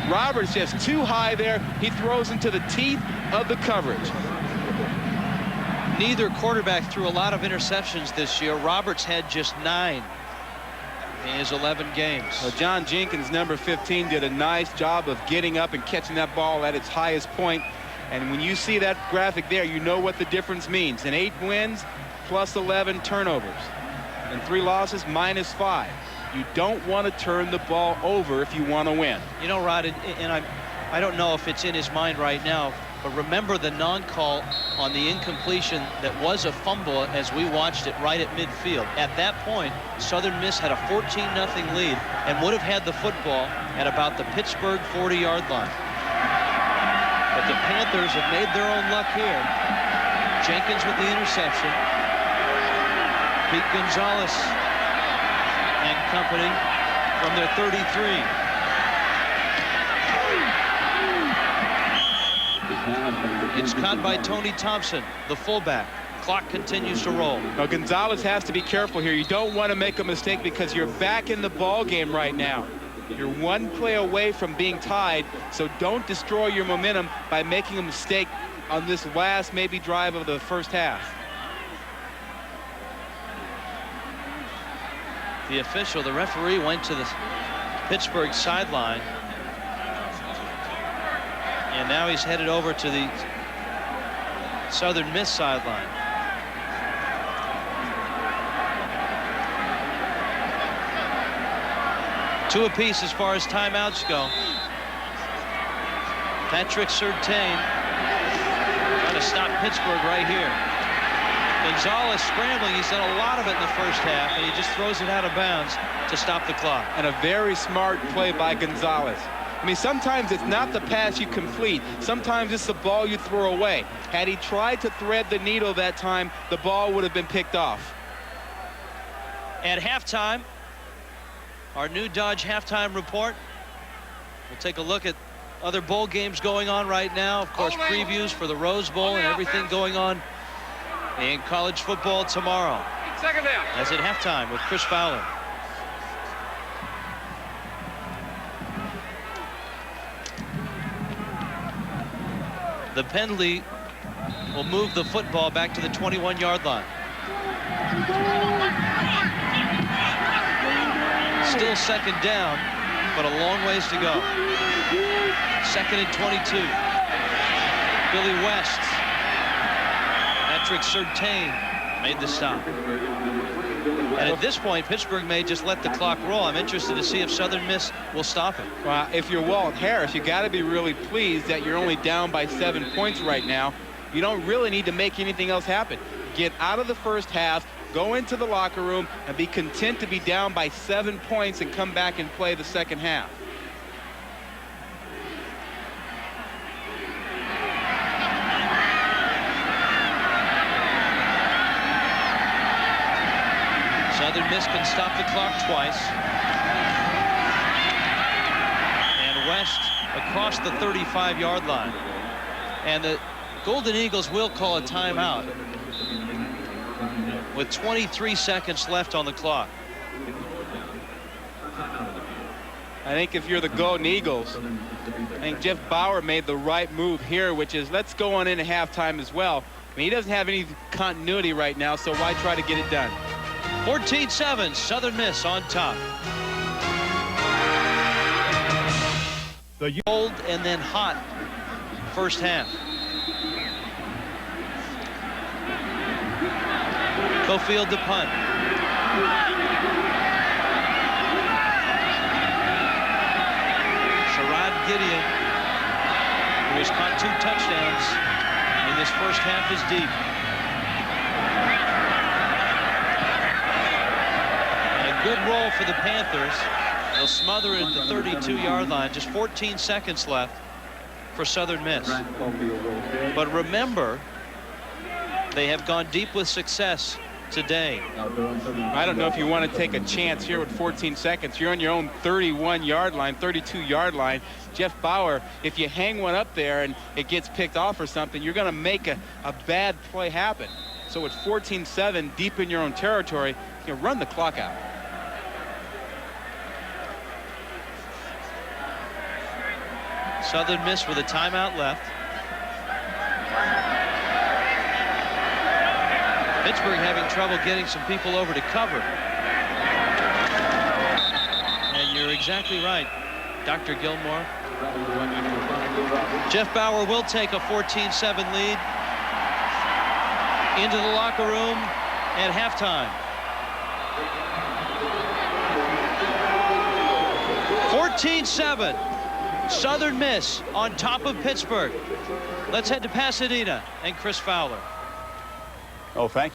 Roberts just too high there. He throws into the teeth of the coverage. Neither quarterback threw a lot of interceptions this year. Roberts had just 9 in his 11 games. Well, John Jenkins, number 15, did a nice job of getting up and catching that ball at its highest point. And when you see that graphic there, you know what the difference means. In 8 wins, plus 11 turnovers. And 3 losses, minus 5. You don't want to turn the ball over if you want to win. You know, Rod, and I don't know if it's in his mind right now, but remember the non-call on the incompletion that was a fumble as we watched it right at midfield. At that point, Southern Miss had a 14-0 lead and would have had the football at about the Pittsburgh 40-yard line. But the Panthers have made their own luck here. Jenkins with the interception. Pete Gonzalez and company from their 33. It's caught by Tony Thompson, the fullback. Clock continues to roll. Now, Gonzalez has to be careful here. You don't want to make a mistake because you're back in the ball game right now. You're one play away from being tied, so don't destroy your momentum by making a mistake on this last maybe drive of the first half. The official, the referee, went to the Pittsburgh sideline, and now he's headed over to the Southern Miss sideline. Two apiece as far as timeouts go. Patrick Surtain trying to stop Pittsburgh right here. Gonzalez scrambling. He's done a lot of it in the first half, and he just throws it out of bounds to stop the clock. And a very smart play by Gonzalez. I mean, sometimes it's not the pass you complete. Sometimes it's the ball you throw away. Had he tried to thread the needle that time, the ball would have been picked off. At halftime, our new Dodge halftime report. We'll take a look at other bowl games going on right now. Of course, previews for the Rose Bowl and everything going on in college football tomorrow. Second down. As at halftime with Chris Fowler. The penalty will move the football back to the 21-yard line. Still second down, but a long ways to go. Second and 22. Billy West. Patrick Surtain made the stop. And at this point, Pittsburgh may just let the clock roll. I'm interested to see if Southern Miss will stop it. Well, if you're Walt Harris, you got to be really pleased that you're only down by 7 points right now. You don't really need to make anything else happen. Get out of the first half, go into the locker room, and be content to be down by 7 points and come back and play the second half. Southern Miss can stop the clock twice. And West across the 35-yard line. And the Golden Eagles will call a timeout with 23 seconds left on the clock. I think if you're the Golden Eagles, I think Jeff Bauer made the right move here, which is let's go on into halftime as well. I mean, he doesn't have any continuity right now, so why try to get it done? 14-7, Southern Miss on top. The cold and then hot first half. Cofield to punt. Sherrod Gideon, who has caught 2 touchdowns in this first half, is deep. Good roll for the Panthers. They'll smother it at the 32-yard line. Just 14 seconds left for Southern Miss. But remember, they have gone deep with success today. I don't know if you want to take a chance here with 14 seconds. You're on your own 31-yard line, 32-yard line. Jeff Bauer, if you hang one up there and it gets picked off or something, you're going to make a bad play happen. So with 14-7 deep in your own territory, you can run the clock out. Southern Miss with a timeout left. Pittsburgh having trouble getting some people over to cover. And you're exactly right, Dr. Gilmore. Jeff Bauer will take a 14-7 lead into the locker room at halftime. 14-7. Southern Miss on top of Pittsburgh. Let's head to Pasadena and Chris Fowler. Oh, thank you.